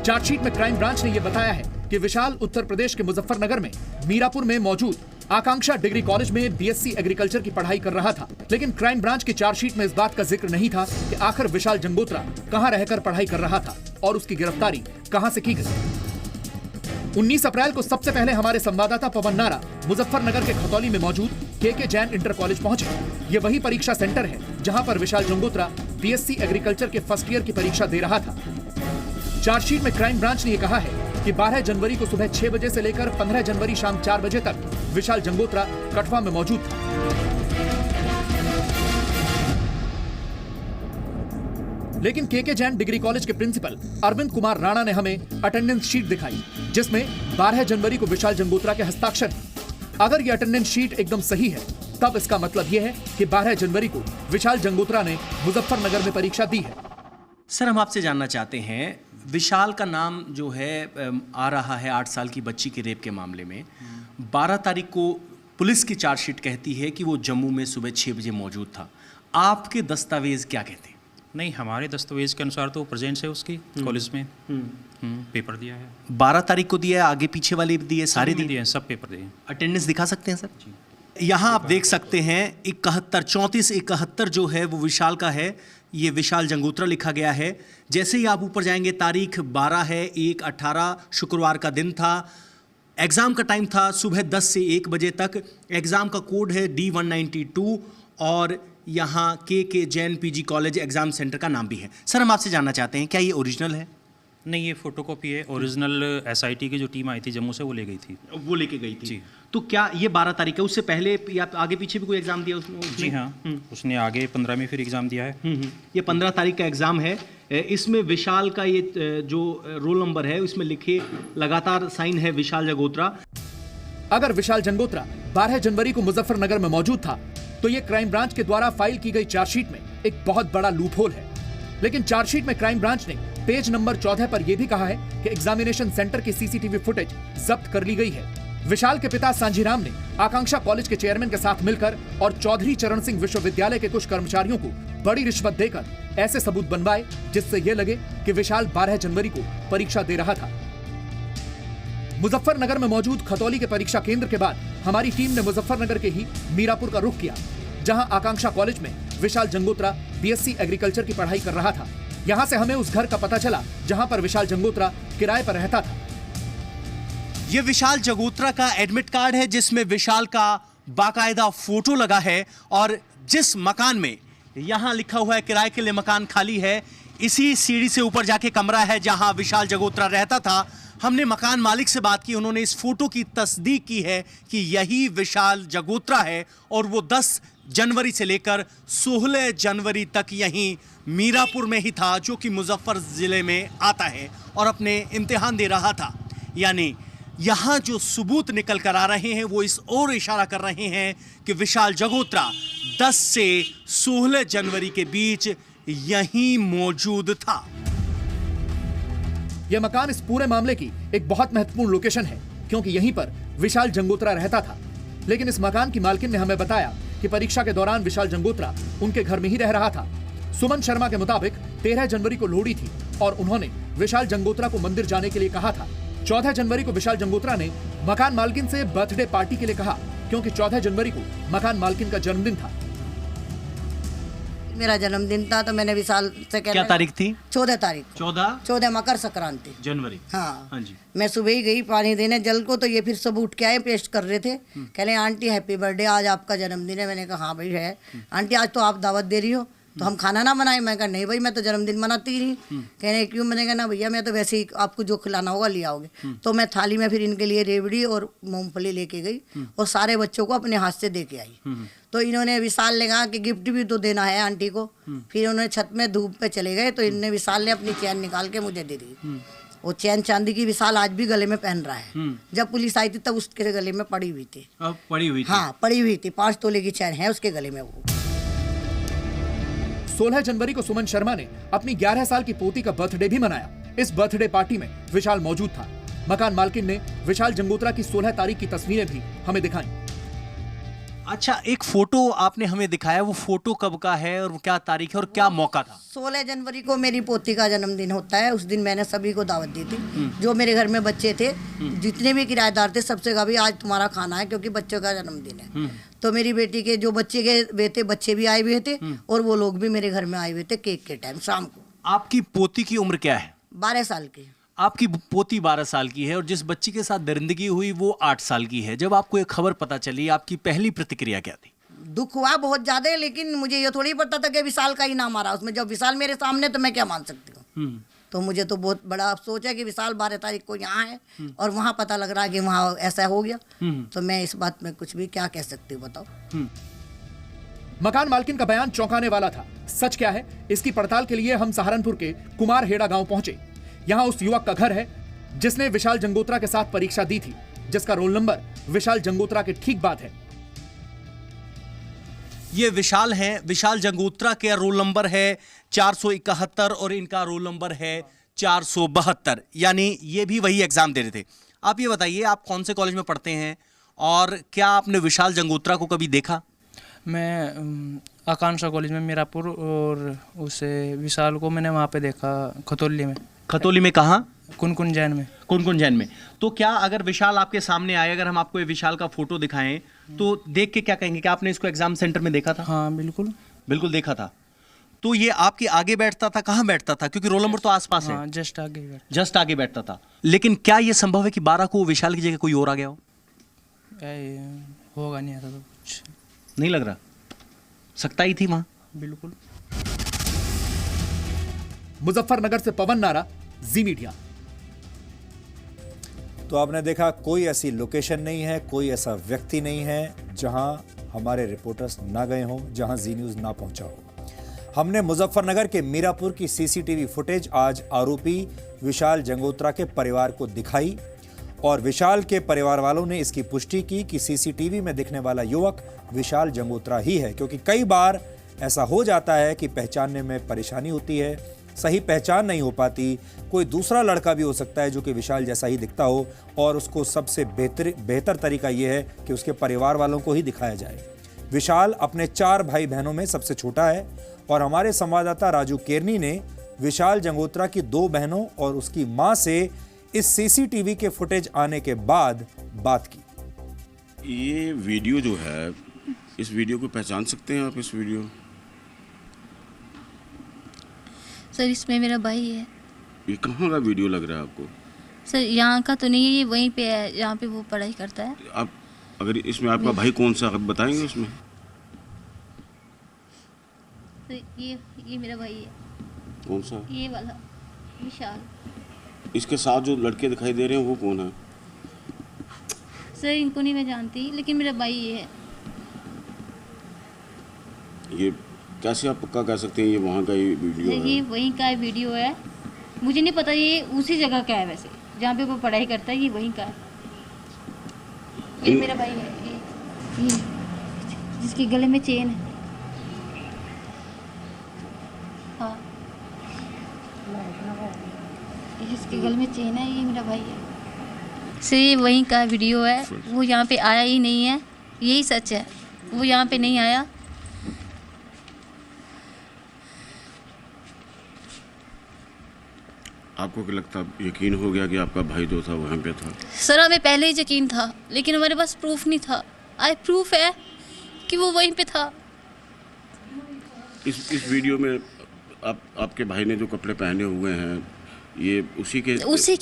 चार्जशीट में क्राइम ब्रांच ने यह बताया है कि विशाल उत्तर प्रदेश के मुजफ्फरनगर में मीरापुर में मौजूद आकांक्षा डिग्री कॉलेज में बीएससी एग्रीकल्चर की पढ़ाई कर रहा था। लेकिन क्राइम ब्रांच की चार्जशीट में इस बात का जिक्र नहीं था कि आखिर विशाल जंगोत्रा कहां रहकर पढ़ाई कर रहा था और उसकी गिरफ्तारी कहां से की गई। 19 अप्रैल को सबसे पहले हमारे संवाददाता पवन नारा मुजफ्फरनगर के खतौली में मौजूद के जैन इंटर कॉलेज पहुंचे। ये वही परीक्षा सेंटर है जहां पर विशाल जंगोत्रा बीएससी एग्रीकल्चर के फर्स्ट ईयर की परीक्षा दे रहा था। चार्जशीट में क्राइम ब्रांच ने यह कहा है कि 12 जनवरी को सुबह 6 बजे से लेकर 15 जनवरी शाम 4 बजे तक विशाल जंगोत्रा कठवा में मौजूद था। लेकिन के जैन डिग्री कॉलेज के प्रिंसिपल अरविंद कुमार राणा ने हमें अटेंडेंस शीट दिखाई जिसमें 12 जनवरी को विशाल जंगोत्रा के हस्ताक्षर हैं। अगर यह अटेंडेंस शीट एकदम सही है तब इसका मतलब यह है कि 12 जनवरी को विशाल जंगोत्रा ने मुजफ्फरनगर में परीक्षा दी है। सर, हम आपसे जानना चाहते हैं, विशाल का नाम जो है आ रहा है 8 साल की बच्ची के रेप के मामले में। 12 तारीख को पुलिस की चार्जशीट कहती है कि वो जम्मू में सुबह 6 बजे मौजूद था। आपके दस्तावेज क्या कहते हैं? नहीं, हमारे दस्तावेज के अनुसार तो प्रेजेंस है उसकी कॉलेज में। पेपर दिया है 12 तारीख को दिया है, आगे पीछे वाले भी दिए, सारे दिए हैं, सब पेपर दिए। अटेंडेंस दिखा सकते हैं सर? यहाँ आप देख सकते हैं 71 जो है वो विशाल का है। ये विशाल जंगोत्रा लिखा गया है। जैसे ही आप ऊपर जाएंगे, तारीख 12 है 1/18 शुक्रवार का दिन था। एग्ज़ाम का टाइम था सुबह 10 से 1 बजे तक। एग्ज़ाम का कोड है D192 और यहाँ के Jain PG college exam centre का नाम भी है। सर, हम आपसे जानना चाहते हैं, क्या ये ओरिजिनल है? नहीं, ये फोटोकॉपी है। ओरिजिनल SIT की जो टीम आई थी जम्मू से वो ले गई थी। वो लेके गई थी जी। तो क्या ये 12 तारीख है? उससे पहले या आगे पीछे भी कोई एग्ज़ाम दिया उसने? जी हाँ, उसने आगे 15 में फिर एग्ज़ाम दिया है। ये 15 तारीख का एग्ज़ाम है। इसमें विशाल का ये जो रोल नंबर है उसमें लिखे लगातार साइन है विशाल जंगोत्रा। अगर विशाल जंगोत्रा 12 जनवरी को मुजफ्फरनगर में मौजूद था तो ये क्राइम ब्रांच के द्वारा फाइल की गई चार्जशीट में एक बहुत बड़ा लूपहोल है। लेकिन चार्जशीट में क्राइम ब्रांच ने पेज नंबर 14 पर यह भी कहा है कि एग्जामिनेशन सेंटर की सीसीटीवी फुटेज जब्त कर ली गई है। विशाल के पिता सांझीराम ने आकांक्षा कॉलेज के चेयरमैन के साथ मिलकर और चौधरी चरण सिंह विश्वविद्यालय के कुछ कर्मचारियों को बड़ी रिश्वत देकर ऐसे सबूत बनवाए जिससे यह लगे कि विशाल 12 जनवरी को परीक्षा दे रहा था। मुजफ्फरनगर में मौजूद खतौली के परीक्षा केंद्र के बाद हमारी टीम ने मुजफ्फरनगर के ही मीरापुर का रुख किया, जहां आकांक्षा कॉलेज में विशाल जंगोत्रा बीएससी एग्रीकल्चर की पढ़ाई कर रहा था। यहां से हमें उस घर का पता चला जहां पर विशाल जंगोत्रा किराए पर रहता था। ये विशाल जंगोत्रा का एडमिट कार्ड है जिसमें विशाल का बाकायदा फोटो लगा है और जिस मकान में यहां लिखा हुआ है किराए के लिए मकान खाली है, इसी सीढ़ी से ऊपर जाके कमरा है जहां विशाल जंगोत्रा रहता था। हमने मकान मालिक से बात की, उन्होंने इस फोटो की तस्दीक की है कि यही विशाल जंगोत्रा है और वो 10 जनवरी से लेकर 16 जनवरी तक यहीं मीरापुर में ही था, जो कि मुजफ्फर जिले में आता है, और अपने इम्तिहान दे रहा था। यानी यहाँ जो सबूत निकल कर आ रहे हैं वो इस ओर इशारा कर रहे हैं कि विशाल जंगोत्रा 10 से 16 जनवरी के बीच यहीं मौजूद था। यह मकान इस पूरे मामले की एक बहुत महत्वपूर्ण लोकेशन है, क्योंकि यहीं पर विशाल जंगोत्रा रहता था, लेकिन इस मकान की मालकिन ने हमें बताया कि परीक्षा के दौरान विशाल जंगोत्रा उनके घर में ही रह रहा था। सुमन शर्मा के मुताबिक 13 जनवरी को लोहड़ी थी और उन्होंने विशाल जंगोत्रा को मंदिर जाने के लिए कहा था। 14 जनवरी को विशाल जंगोत्रा ने मकान मालकिन से बर्थडे पार्टी के लिए कहा, क्योंकि 14 जनवरी को मकान मालकिन का जन्मदिन था। मेरा जन्मदिन था तो मैंने विशाल से क्या तारीख थी? 14 तारीख। 14 मकर संक्रांति जनवरी। हाँ हाँ जी। मैं सुबह ही गई पानी देने जल को, तो ये फिर सब उठ के आए, पेस्ट कर रहे थे। कह रहे आंटी हैप्पी बर्थडे, आज आपका जन्मदिन है। मैंने कहा हाँ भाई है। आंटी आज तो आप दावत दे रही हो तो हम खाना ना बनाए? मैं कहा नहीं भाई, मैं तो जन्मदिन मनाती ही नहीं। कह रहे क्यों? मैंने कहा ना भैया, मैं तो वैसे ही आपको जो खिलाना होगा ले आओगे। तो मैं थाली में फिर इनके लिए रेवड़ी और मूंगफली लेके गई और सारे बच्चों को अपने हाथ से दे के आई। तो इन्होंने विशाल ने कहा कि गिफ्ट भी तो देना है आंटी को। फिर उन्होंने छत में धूप पे चले गए, तो इनने विशाल ने अपनी चैन निकाल के मुझे दे दी। वो चैन चांदी की विशाल आज भी गले में पहन रहा है। जब पुलिस आई थी तब उसके गले में पड़ी हुई थी। पड़ी हुई थी? हाँ पड़ी हुई थी। 5 तोले की चैन है उसके गले में। वो 16 जनवरी को सुमन शर्मा ने अपनी 11 साल की पोती का बर्थडे भी मनाया। इस बर्थडे पार्टी में विशाल मौजूद था। मकान मालकिन ने विशाल जंगोत्रा की 16 तारीख की तस्वीरें भी हमें दिखाई। अच्छा, एक फोटो आपने हमें दिखाया, वो फोटो कब का है और क्या तारीख है और क्या मौका था? 16 जनवरी को मेरी पोती का जन्मदिन होता है। उस दिन मैंने सभी को दावत दी थी। जो मेरे घर में बच्चे थे, जितने भी किराएदार थे, सबसे कहा भी आज तुम्हारा खाना है क्योंकि बच्चों का जन्मदिन है। तो मेरी बेटी के जो बच्चे गए थे, बच्चे भी आए हुए थे और वो लोग भी मेरे घर में आए हुए थे केक के टाइम शाम को। आपकी पोती की उम्र क्या है? 12 साल की। आपकी पोती 12 साल की है और जिस बच्ची के साथ दरिंदगी हुई वो 8 साल की है। जब आपको ये खबर पता चली, आपकी पहली प्रतिक्रिया क्या थी? दुख हुआ बहुत ज्यादा, लेकिन मुझे ये थोड़ी पता था कि विशाल का ही नाम आ रहा उसमें। जब विशाल मेरे सामने तो मैं क्या मान सकती हूँ। तो मुझे तो बहुत बड़ा अफसोस है कि विशाल 12 तारीख को यहाँ है और वहाँ पता लग रहा है कि वहाँ ऐसा हो गया। तो मैं इस बात में कुछ भी क्या कह सकती हूँ, बताओ। मकान मालकिन का बयान चौंकाने वाला था। सच क्या है, इसकी पड़ताल के लिए हम सहारनपुर के कुमार हेड़ा गांव पहुंचे। यहाँ उस युवक का घर है जिसने विशाल जंगोत्रा के साथ परीक्षा दी थी, जिसका रोल नंबर विशाल जंगोत्रा के ठीक बाद है। ये विशाल हैं। विशाल जंगोत्रा के रोल नंबर है 471 और इनका रोल नंबर है 472, यानी ये भी वही एग्जाम दे रहे थे। आप ये बताइए, आप कौन से कॉलेज में पढ़ते हैं और क्या आपने विशाल जंगोत्रा को कभी देखा? मैं आकांक्षा कॉलेज में मीरापुर, और उसे विशाल को मैंने वहाँ पे देखा खतौली में। खतौली में कहाँ? कुनकुन जैन में। कुनकुन जैन में। तो क्या अगर विशाल आपके सामने आए, अगर हम आपको ये विशाल का फोटो दिखाएं तो देख के क्या कहेंगे कि आपने इसको एग्जाम सेंटर में देखा था? हाँ बिल्कुल बिल्कुल देखा था। तो ये आपके आगे बैठता था? कहाँ बैठता था, क्योंकि रोल नंबर तो आसपास है? जस्ट आगे जस्ट आगे बैठता था। लेकिन क्या ये संभव है कि 12 को विशाल की जगह कोई और आ गया हो? होगा नहीं, ऐसा तो कुछ नहीं लग रहा। सकता ही थी वहां। बिल्कुल। मुजफ्फरनगर से पवन नारा, जी मीडिया। तो आपने देखा, कोई ऐसी लोकेशन नहीं है, कोई ऐसा व्यक्ति नहीं है जहां हमारे रिपोर्टर्स ना गए हों, जहां जी न्यूज़ ना पहुंचा हो। हमने मुजफ्फरनगर के मीरापुर की सीसीटीवी फुटेज आज आरोपी विशाल जंगोत्रा के परिवार को दिखाई और विशाल के परिवार वालों ने इसकी पुष्टि की कि सीसीटीवी में दिखने वाला युवक विशाल जंगोत्रा ही है, क्योंकि कई बार ऐसा हो जाता है कि पहचानने में परेशानी होती है, सही पहचान नहीं हो पाती। कोई दूसरा लड़का भी हो सकता है जो कि विशाल जैसा ही दिखता हो और उसको सबसे बेहतर तरीका यह है कि उसके परिवार वालों को ही दिखाया जाए। विशाल अपने 4 भाई बहनों में सबसे छोटा है और हमारे संवाददाता राजू केरनी ने विशाल जंगोत्रा की 2 बहनों और उसकी मां से इस सीसीटीवी के फुटेज आने के बाद बात की। ये वीडियो जो है, इस वीडियो को पहचान सकते हैं आप? इस वीडियो सर, इसमें मेरा भाई है। ये कहाँ का वीडियो लग रहा है आपको? सर यहाँ का तो नहीं है, ये वहीं पे है जहाँ पे वो पढ़ाई करता है। आप अगर इसमें आपका भाई कौन सा, आप बताएंगे इसमें? सर ये मेरा भाई है। कौन सा? ये वाला विशाल। इसके साथ जो लड़के दिखाई दे रहे हैं वो कौन है? सर इनको नहीं मैं जानती, लेकिन मेरा भाई ये है। ये कैसे आप पक्का कह सकते हैं ये वहाँ का ही वीडियो है? ये वहीं का वीडियो है। मुझे नहीं पता ये उसी जगह का है, वैसे जहाँ पे वो पढ़ाई करता है ये वहीं का है। ये मेरा भाई है, ये जिसके गले में चेन है। हाँ, जिसके गले में चेन है, ये मेरा भाई है। से ये वहीं का वीडियो है, वो यहाँ पे आया ही नहीं है, यही सच है, वो यहाँ पे नहीं आया। आपको क्या लगता, यकीन हो गया कि आपका भाई जो था वहाँ पे था? सर हमें पहले ही यकीन था, लेकिन हमारे पास प्रूफ नहीं था। आज प्रूफ है कि वो वहीं पे था। इस वीडियो में आपके भाई ने जो कपड़े पहने हुए हैं ये उसी के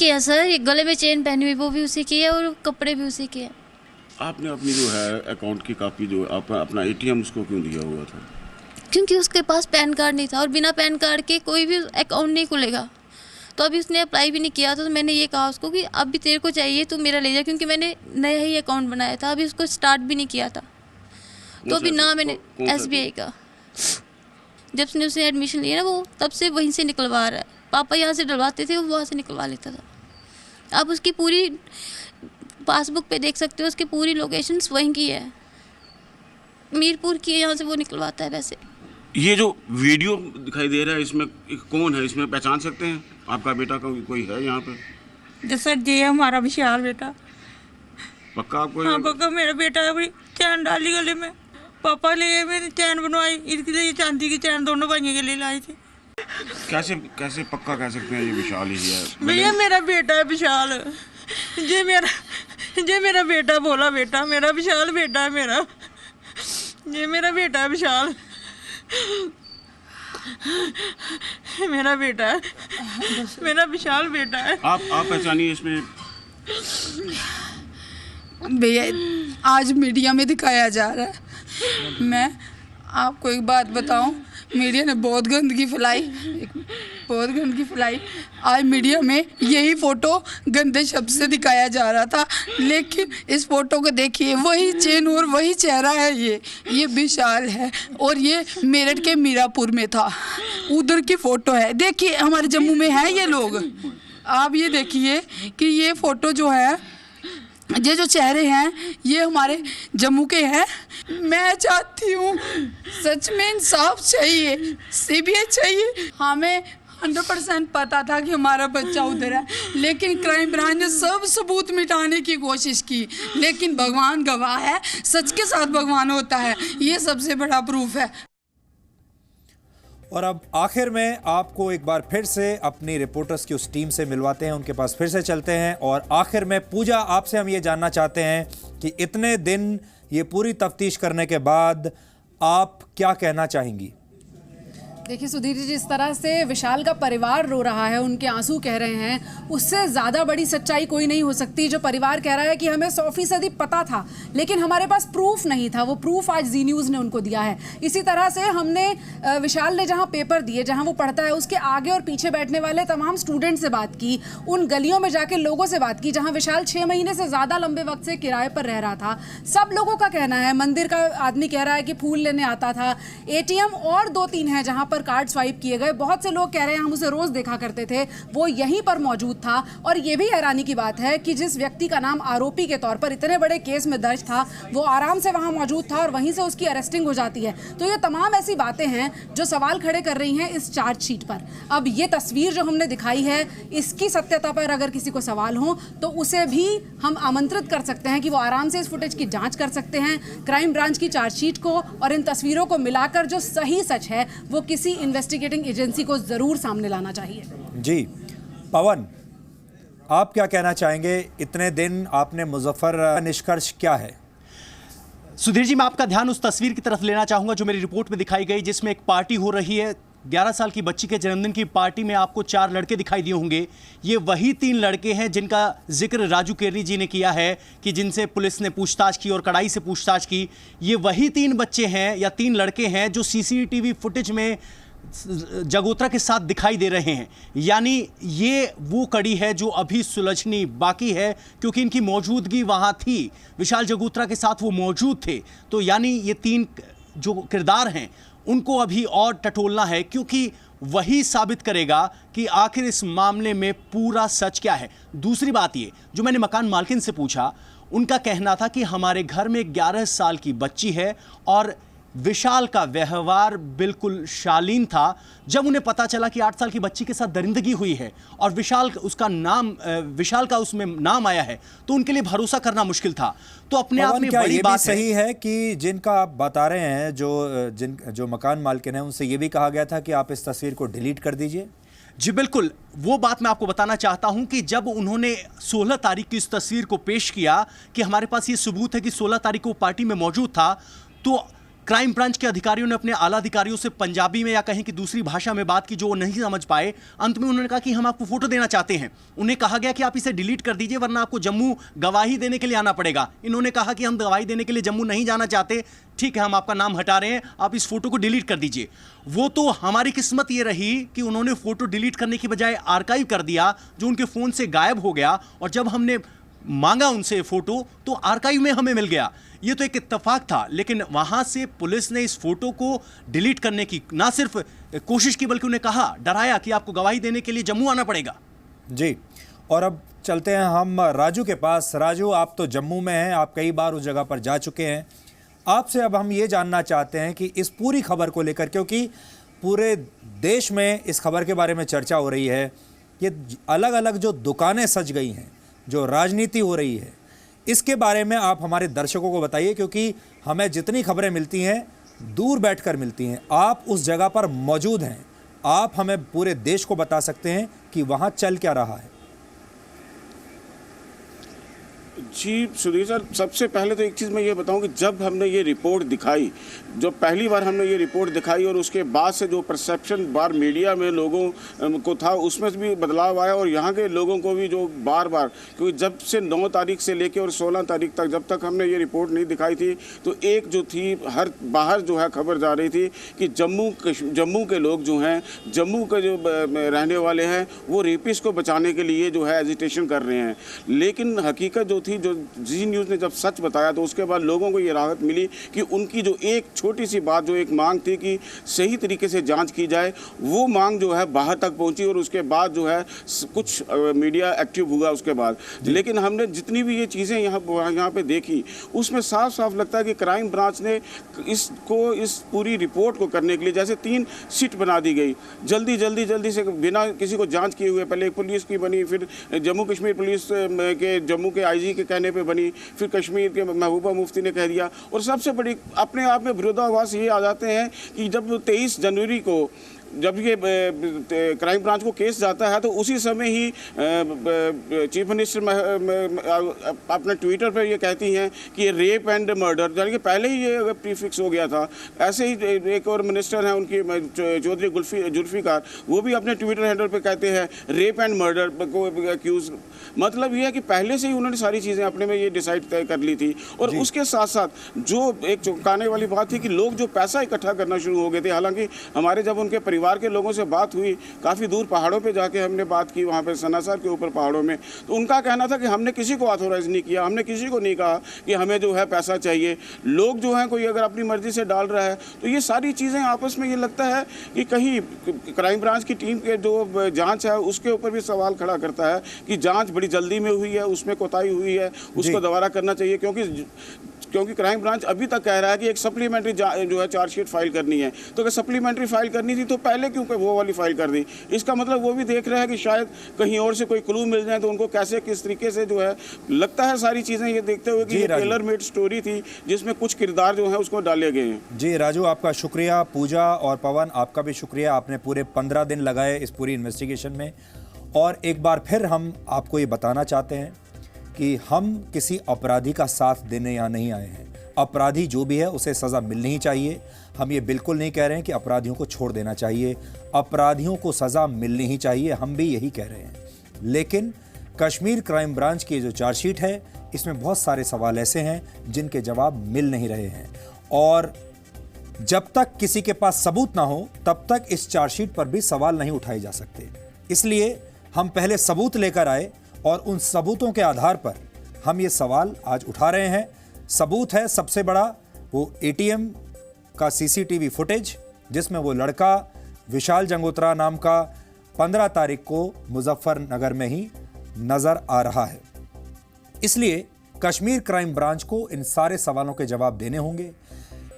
है सर। ये गले में चेन पहनी हुई वो भी उसी की है और कपड़े भी उसी के हैं। आपने अपनी जो है अकाउंट की कॉपी जो अपना ATM उसको क्यों दिया हुआ था? क्योंकि उसके पास पैन कार्ड नहीं था और बिना पैन कार्ड के कोई भी अकाउंट नहीं खुलेगा। तो अभी उसने अप्लाई भी नहीं किया था, तो मैंने ये कहा उसको कि अब भी तेरे को चाहिए तो मेरा ले जा, क्योंकि मैंने नया ही अकाउंट बनाया था, अभी उसको स्टार्ट भी नहीं किया था। तो अभी ना मैंने SBI का, जब से उसने एडमिशन लिया ना वो तब से वहीं से निकलवा रहा है। पापा यहाँ से डलवाते थे, वो वहाँ से निकलवा लेता था। आप उसकी पूरी पासबुक पे देख सकते हो, उसकी पूरी लोकेशंस वहीं की है, मीरपुर की है, यहाँ से वो निकलवाता है। वैसे ये जो वीडियो दिखाई दे रहा है इसमें कौन है, इसमें पहचान सकते हैं? आपका बेटा कोई है यहाँ पे? जी सर, ये हमारा विशाल बेटा। पक्का आपको? हाँ पक्का, मेरा बेटा अभी चैन डाली गले में, पापा ले मेरी चैन बनवाई, इसके लिए चांदी की चैन दोनों भाइयों के लिए लाई थी। कैसे पक्का कह सकते हैं ये विशाल ही है? भैया मेरा बेटा है विशाल, ये मेरा बेटा बोला बेटा, मेरा विशाल बेटा है मेरा, ये मेरा बेटा है विशाल, मेरा बेटा है, मेरा विशाल बेटा है। आप पहचानिए इसमें। भैया आज मीडिया में दिखाया जा रहा है, मैं आपको एक बात बताऊं, मीडिया ने बहुत गंदगी फैलाई। आज मीडिया में यही फ़ोटो गंदे शब्द से दिखाया जा रहा था, लेकिन इस फ़ोटो को देखिए, वही चेन और वही चेहरा है। ये विशाल है और ये मेरठ के मीरापुर में था, उधर की फ़ोटो है। देखिए हमारे जम्मू में है ये लोग। आप ये देखिए कि ये फ़ोटो जो है, ये जो चेहरे हैं ये हमारे जम्मू के हैं। मैं चाहती हूँ सच में इंसाफ चाहिए, CBI चाहिए। हमें 100% पता था कि हमारा बच्चा उधर है, लेकिन क्राइम ब्रांच ने सब सबूत मिटाने की कोशिश की, लेकिन भगवान गवाह है, सच के साथ भगवान होता है, ये सबसे बड़ा प्रूफ है। और अब आखिर में आपको एक बार फिर से अपनी रिपोर्टर्स की उस टीम से मिलवाते हैं, उनके पास फिर से चलते हैं। और आखिर में पूजा, आपसे हम ये जानना चाहते हैं कि इतने दिन ये पूरी तफ्तीश करने के बाद आप क्या कहना चाहेंगी? देखिए सुधीर जी, जिस तरह से विशाल का परिवार रो रहा है, उनके आंसू कह रहे हैं, उससे ज़्यादा बड़ी सच्चाई कोई नहीं हो सकती। जो परिवार कह रहा है कि हमें 100% पता था, लेकिन हमारे पास प्रूफ नहीं था, वो प्रूफ आज जी न्यूज़ ने उनको दिया है। इसी तरह से हमने विशाल ने जहां पेपर दिए, जहां वो पढ़ता है, उसके आगे और पीछे बैठने वाले तमाम स्टूडेंट से बात की, उन गलियों में जाके लोगों से बात की जहाँ विशाल 6 महीने से ज़्यादा लंबे वक्त से किराए पर रह रहा था। सब लोगों का कहना है, मंदिर का आदमी कह रहा है कि फूल लेने आता था, ATM और 2-3 हैं जहाँ पर कार्ड स्वाइप किए गए। बहुत से लोग कह रहे हैं हम उसे रोज देखा करते थे, वो यहीं पर मौजूद था। और ये भी हैरानी की बात है कि जिस व्यक्ति का नाम आरोपी के तौर पर इतने बड़े केस में दर्ज था, वो आराम से वहां मौजूद था और वहीं से उसकी अरेस्टिंग हो जाती है। तो ये तमाम ऐसी बातें हैं जो सवाल खड़े कर रही हैं इस चार्जशीट पर। अब ये तस्वीर जो हमने दिखाई है, इसकी सत्यता पर अगर किसी को सवाल हो तो उसे भी हम आमंत्रित कर सकते हैं कि वो आराम से इस फुटेज की जांच कर सकते हैं, क्राइम ब्रांच की चार्जशीट को और इन तस्वीरों को मिलाकर जो सही सच है वो किसी इन्वेस्टिगेटिंग एजेंसी को जरूर सामने लाना चाहिए। जी पवन, आप क्या कहना चाहेंगे? इतने दिन आपने मुजफ्फर, निष्कर्ष क्या है? सुधीर जी, मैं आपका ध्यान उस तस्वीर की तरफ लेना चाहूंगा जो मेरी रिपोर्ट में दिखाई गई, जिसमें एक पार्टी हो रही है। 11 साल की बच्ची के जन्मदिन की पार्टी में आपको 4 लड़के दिखाई दिए होंगे। ये वही 3 लड़के हैं जिनका जिक्र राजू केरनी जी ने किया है कि जिनसे पुलिस ने पूछताछ की और कड़ाई से पूछताछ की। ये वही 3 बच्चे हैं या 3 लड़के हैं जो CCTV फुटेज में जगोत्रा के साथ दिखाई दे रहे हैं। यानी ये वो कड़ी है जो अभी सुलझनी बाकी है, क्योंकि इनकी मौजूदगी वहाँ थी, विशाल जगोत्रा के साथ वो मौजूद थे। तो यानी ये 3 जो किरदार हैं उनको अभी और टटोलना है, क्योंकि वही साबित करेगा कि आखिर इस मामले में पूरा सच क्या है। दूसरी बात ये जो मैंने मकान मालकिन से पूछा, उनका कहना था कि हमारे घर में 11 साल की बच्ची है और विशाल का व्यवहार बिल्कुल शालीन था। जब उन्हें पता चला कि 8 साल की बच्ची के साथ दरिंदगी हुई है और विशाल का उसमें नाम आया है, तो उनके लिए भरोसा करना मुश्किल था। तो अपने आप में बड़ी बात सही है कि जिनका आप बता रहे हैं, जो मकान मालिक हैं, उनसे ये भी कहा गया था कि आप इस तस्वीर को डिलीट कर दीजिए। जी बिल्कुल, वो बात मैं आपको बताना चाहता हूं कि जब उन्होंने 16 तारीख की इस तस्वीर को पेश किया कि हमारे पास ये सबूत है कि 16 तारीख को पार्टी में मौजूद था, तो क्राइम ब्रांच के अधिकारियों ने अपने आला अधिकारियों से पंजाबी में या कहीं की दूसरी भाषा में बात की जो वो नहीं समझ पाए। अंत में उन्होंने कहा कि हम आपको फोटो देना चाहते हैं। उन्हें कहा गया कि आप इसे डिलीट कर दीजिए वरना आपको जम्मू गवाही देने के लिए आना पड़ेगा। इन्होंने कहा कि हम गवाही देने के लिए जम्मू नहीं जाना चाहते, ठीक है हम आपका नाम हटा रहे हैं, आप इस फोटो को डिलीट कर दीजिए। वो तो हमारी किस्मत ये रही कि उन्होंने फोटो डिलीट करने की बजाय आर्काइव कर दिया, जो उनके फोन से गायब हो गया। और जब हमने मांगा उनसे फोटो तो आर्काइव में हमें मिल गया। ये तो एक इत्तेफाक था, लेकिन वहां से पुलिस ने इस फोटो को डिलीट करने की ना सिर्फ कोशिश की बल्कि उन्हें कहा, डराया कि आपको गवाही देने के लिए जम्मू आना पड़ेगा। जी, और अब चलते हैं हम राजू के पास। राजू, आप तो जम्मू में हैं, आप कई बार उस जगह पर जा चुके हैं। आपसे अब हम ये जानना चाहते हैं कि इस पूरी खबर को लेकर, क्योंकि पूरे देश में इस खबर के बारे में चर्चा हो रही है, ये अलग अलग जो दुकानें सज गई हैं, जो राजनीति हो रही है, इसके बारे में आप हमारे दर्शकों को बताइए, क्योंकि हमें जितनी खबरें मिलती हैं दूर बैठकर मिलती हैं। आप उस जगह पर मौजूद हैं, आप हमें पूरे देश को बता सकते हैं कि वहाँ चल क्या रहा है। जी सुधीर सर, सबसे पहले तो एक चीज़ मैं ये बताऊं कि जब हमने ये रिपोर्ट दिखाई, जो पहली बार हमने ये रिपोर्ट दिखाई और उसके बाद से जो परसेप्शन बार मीडिया में लोगों को था उसमें भी बदलाव आया, और यहाँ के लोगों को भी जो बार बार, क्योंकि जब से 9 तारीख से लेकर और 16 तारीख तक जब तक हमने ये रिपोर्ट नहीं दिखाई थी, तो एक जो थी हर बाहर जो है खबर जा रही थी कि जम्मू के लोग जो हैं, जम्मू के जो रहने वाले हैं, वो रेपिस्ट को बचाने के लिए जो है एजिटेशन कर रहे हैं। लेकिन हकीकत जो थी, जो जी न्यूज़ ने जब सच बताया, तो उसके बाद लोगों को ये राहत मिली कि उनकी जो एक छोटी सी बात, जो एक मांग थी कि सही तरीके से जांच की जाए, वो मांग जो है बाहर तक पहुंची। और उसके बाद जो है कुछ मीडिया एक्टिव हुआ उसके बाद। लेकिन हमने जितनी भी ये चीज़ें यहाँ पे देखी, उसमें साफ साफ लगता है कि क्राइम ब्रांच ने इस पूरी रिपोर्ट को करने के लिए जैसे 3 सीट बना दी गई, जल्दी से बिना किसी को जाँच किए हुए। पहले एक पुलिस की बनी, फिर जम्मू कश्मीर पुलिस के जम्मू के IG के कहने पे बनी, फिर कश्मीर के महबूबा मुफ्ती ने कह दिया। और सबसे बड़ी अपने आप में विरोधाभास ये आ जाते हैं कि जब 23 जनवरी को जब ये क्राइम ब्रांच को केस जाता है, तो उसी समय ही चीफ मिनिस्टर अपने ट्विटर पर ये कहती हैं कि ये रेप एंड मर्डर, यानी कि पहले ही ये प्रीफिक्स हो गया था। ऐसे ही एक और मिनिस्टर हैं उनकी, चौधरी जुल्फिकार, वो भी अपने ट्विटर हैंडल पे कहते हैं रेप एंड मर्डर को एक्यूज। मतलब ये है कि पहले से ही उन्होंने सारी चीज़ें अपने में ये डिसाइड तय कर ली थी। और उसके साथ साथ जो एक चौंकाने वाली बात थी कि लोग जो पैसा इकट्ठा करना शुरू हो गए थे। हालांकि हमारे जब उनके परिवार के लोगों से बात हुई, काफ़ी दूर पहाड़ों पे जाके हमने बात की, वहाँ पे सनासर के ऊपर पहाड़ों में, तो उनका कहना था कि हमने किसी को ऑथोराइज नहीं किया, हमने किसी को नहीं कहा कि हमें जो है पैसा चाहिए। लोग जो हैं कोई अगर अपनी मर्जी से डाल रहा है, तो ये सारी चीज़ें आपस में ये लगता है कि कहीं क्राइम ब्रांच की टीम के जो जाँच है उसके ऊपर भी सवाल खड़ा करता है कि जाँच बड़ी जल्दी में हुई है, उसमें कोताही हुई है, उसको दोबारा करना चाहिए। क्योंकि क्राइम ब्रांच अभी तक कह रहा है कि एक सप्लीमेंट्री जो है चार्जशीट फाइल करनी है। तो अगर सप्लीमेंट्री फाइल करनी थी तो पहले क्यों वो वाली फाइल कर दी? इसका मतलब वो भी देख रहे हैं कि शायद कहीं और से कोई क्लू मिल जाए, तो उनको कैसे किस तरीके से जो है लगता है सारी चीज़ें ये देखते हुए कि ये टेलर मेड स्टोरी थी जिसमें कुछ किरदार जो है उसको डाले गए हैं। जी राजू, आपका शुक्रिया। पूजा और पवन, आपका भी शुक्रिया। आपने पूरे 15 दिन लगाए इस पूरी इन्वेस्टिगेशन में। और एक बार फिर हम आपको ये बताना चाहते हैं कि हम किसी अपराधी का साथ देने यहाँ नहीं आए हैं। अपराधी जो भी है उसे सज़ा मिलनी ही चाहिए। हम ये बिल्कुल नहीं कह रहे हैं कि अपराधियों को छोड़ देना चाहिए, अपराधियों को सज़ा मिलनी ही चाहिए, हम भी यही कह रहे हैं। लेकिन कश्मीर क्राइम ब्रांच की जो चार्जशीट है, इसमें बहुत सारे सवाल ऐसे हैं जिनके जवाब मिल नहीं रहे हैं। और जब तक किसी के पास सबूत ना हो तब तक इस चार्जशीट पर भी सवाल नहीं उठाए जा सकते। इसलिए हम पहले सबूत लेकर आए और उन सबूतों के आधार पर हम ये सवाल आज उठा रहे हैं। सबूत है सबसे बड़ा वो ATM का CCTV फुटेज, जिसमें वो लड़का विशाल जंगोत्रा नाम का 15 तारीख को मुजफ्फरनगर में ही नजर आ रहा है। इसलिए कश्मीर क्राइम ब्रांच को इन सारे सवालों के जवाब देने होंगे।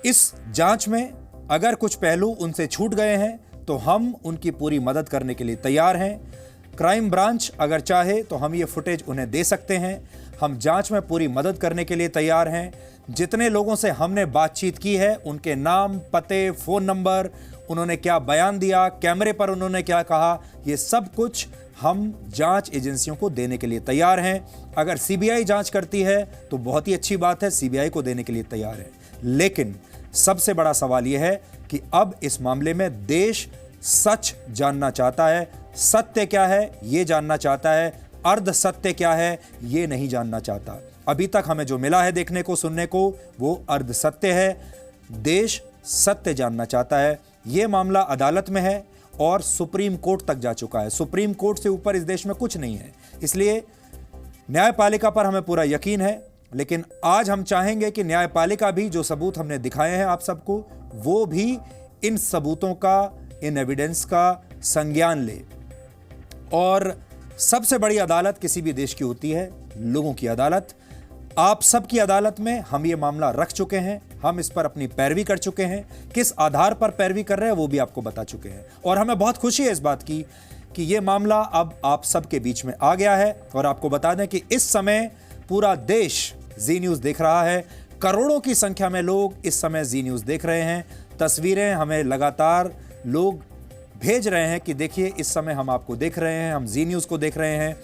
इस जांच में अगर कुछ पहलू उनसे छूट गए हैं तो हम उनकी पूरी मदद करने के लिए तैयार हैं। क्राइम ब्रांच अगर चाहे तो हम ये फुटेज उन्हें दे सकते हैं। हम जांच में पूरी मदद करने के लिए तैयार हैं। जितने लोगों से हमने बातचीत की है उनके नाम, पते, फोन नंबर, उन्होंने क्या बयान दिया, कैमरे पर उन्होंने क्या कहा, ये सब कुछ हम जांच एजेंसियों को देने के लिए तैयार हैं। अगर सीबीआई जांच करती है तो बहुत ही अच्छी बात है, सीबीआई को देने के लिए तैयार है। लेकिन सबसे बड़ा सवाल यह है कि अब इस मामले में देश सच जानना चाहता है। सत्य क्या है ये जानना चाहता है, अर्ध सत्य क्या है ये नहीं जानना चाहता। अभी तक हमें जो मिला है देखने को, सुनने को, वो अर्ध सत्य है। देश सत्य जानना चाहता है। ये मामला अदालत में है और सुप्रीम कोर्ट तक जा चुका है। सुप्रीम कोर्ट से ऊपर इस देश में कुछ नहीं है, इसलिए न्यायपालिका पर हमें पूरा यकीन है। लेकिन आज हम चाहेंगे कि न्यायपालिका भी जो सबूत हमने दिखाए हैं आप सबको, वो भी इन सबूतों का, इन एविडेंस का संज्ञान ले। और सबसे बड़ी अदालत किसी भी देश की होती है लोगों की अदालत। आप सबकी अदालत में हम ये मामला रख चुके हैं, हम इस पर अपनी पैरवी कर चुके हैं। किस आधार पर पैरवी कर रहे हैं वो भी आपको बता चुके हैं। और हमें बहुत खुशी है इस बात की कि ये मामला अब आप सबके बीच में आ गया है। और आपको बता दें कि इस समय पूरा देश जी न्यूज़ देख रहा है। करोड़ों की संख्या में लोग इस समय जी न्यूज़ देख रहे हैं। तस्वीरें हमें लगातार लोग भेज रहे हैं कि देखिए इस समय हम आपको देख रहे हैं, हम जी न्यूज़ को देख रहे हैं।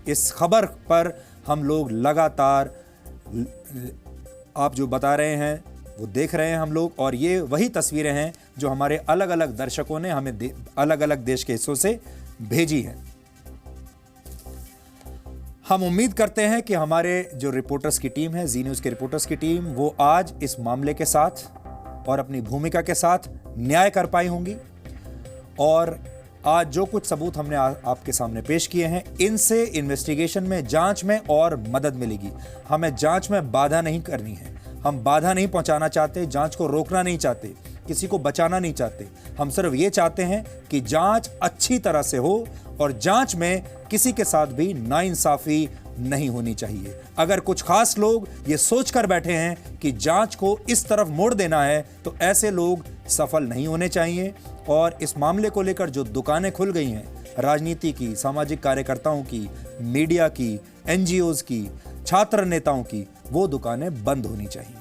इस खबर पर हम लोग लगातार, आप जो बता रहे हैं वो देख रहे हैं हम लोग। और ये वही तस्वीरें हैं जो हमारे अलग अलग दर्शकों ने हमें अलग अलग देश के हिस्सों से भेजी हैं। हम उम्मीद करते हैं कि हमारे जो रिपोर्टर्स की टीम है, जी न्यूज़ के रिपोर्टर्स की टीम, वो आज इस मामले के साथ और अपनी भूमिका के साथ न्याय कर पाई होंगी। और आज जो कुछ सबूत हमने आपके सामने पेश किए हैं, इनसे इन्वेस्टिगेशन में, जांच में और मदद मिलेगी। हमें जांच में बाधा नहीं करनी है, हम बाधा नहीं पहुंचाना चाहते, जांच को रोकना नहीं चाहते, किसी को बचाना नहीं चाहते। हम सिर्फ ये चाहते हैं कि जांच अच्छी तरह से हो और जांच में किसी के साथ भी नाइंसाफी नहीं होनी चाहिए। अगर कुछ खास लोग ये सोचकर बैठे हैं कि जांच को इस तरफ मोड़ देना है तो ऐसे लोग सफल नहीं होने चाहिए। और इस मामले को लेकर जो दुकानें खुल गई हैं, राजनीति की, सामाजिक कार्यकर्ताओं की, मीडिया की, एनजीओज की, छात्र नेताओं की, वो दुकानें बंद होनी चाहिए।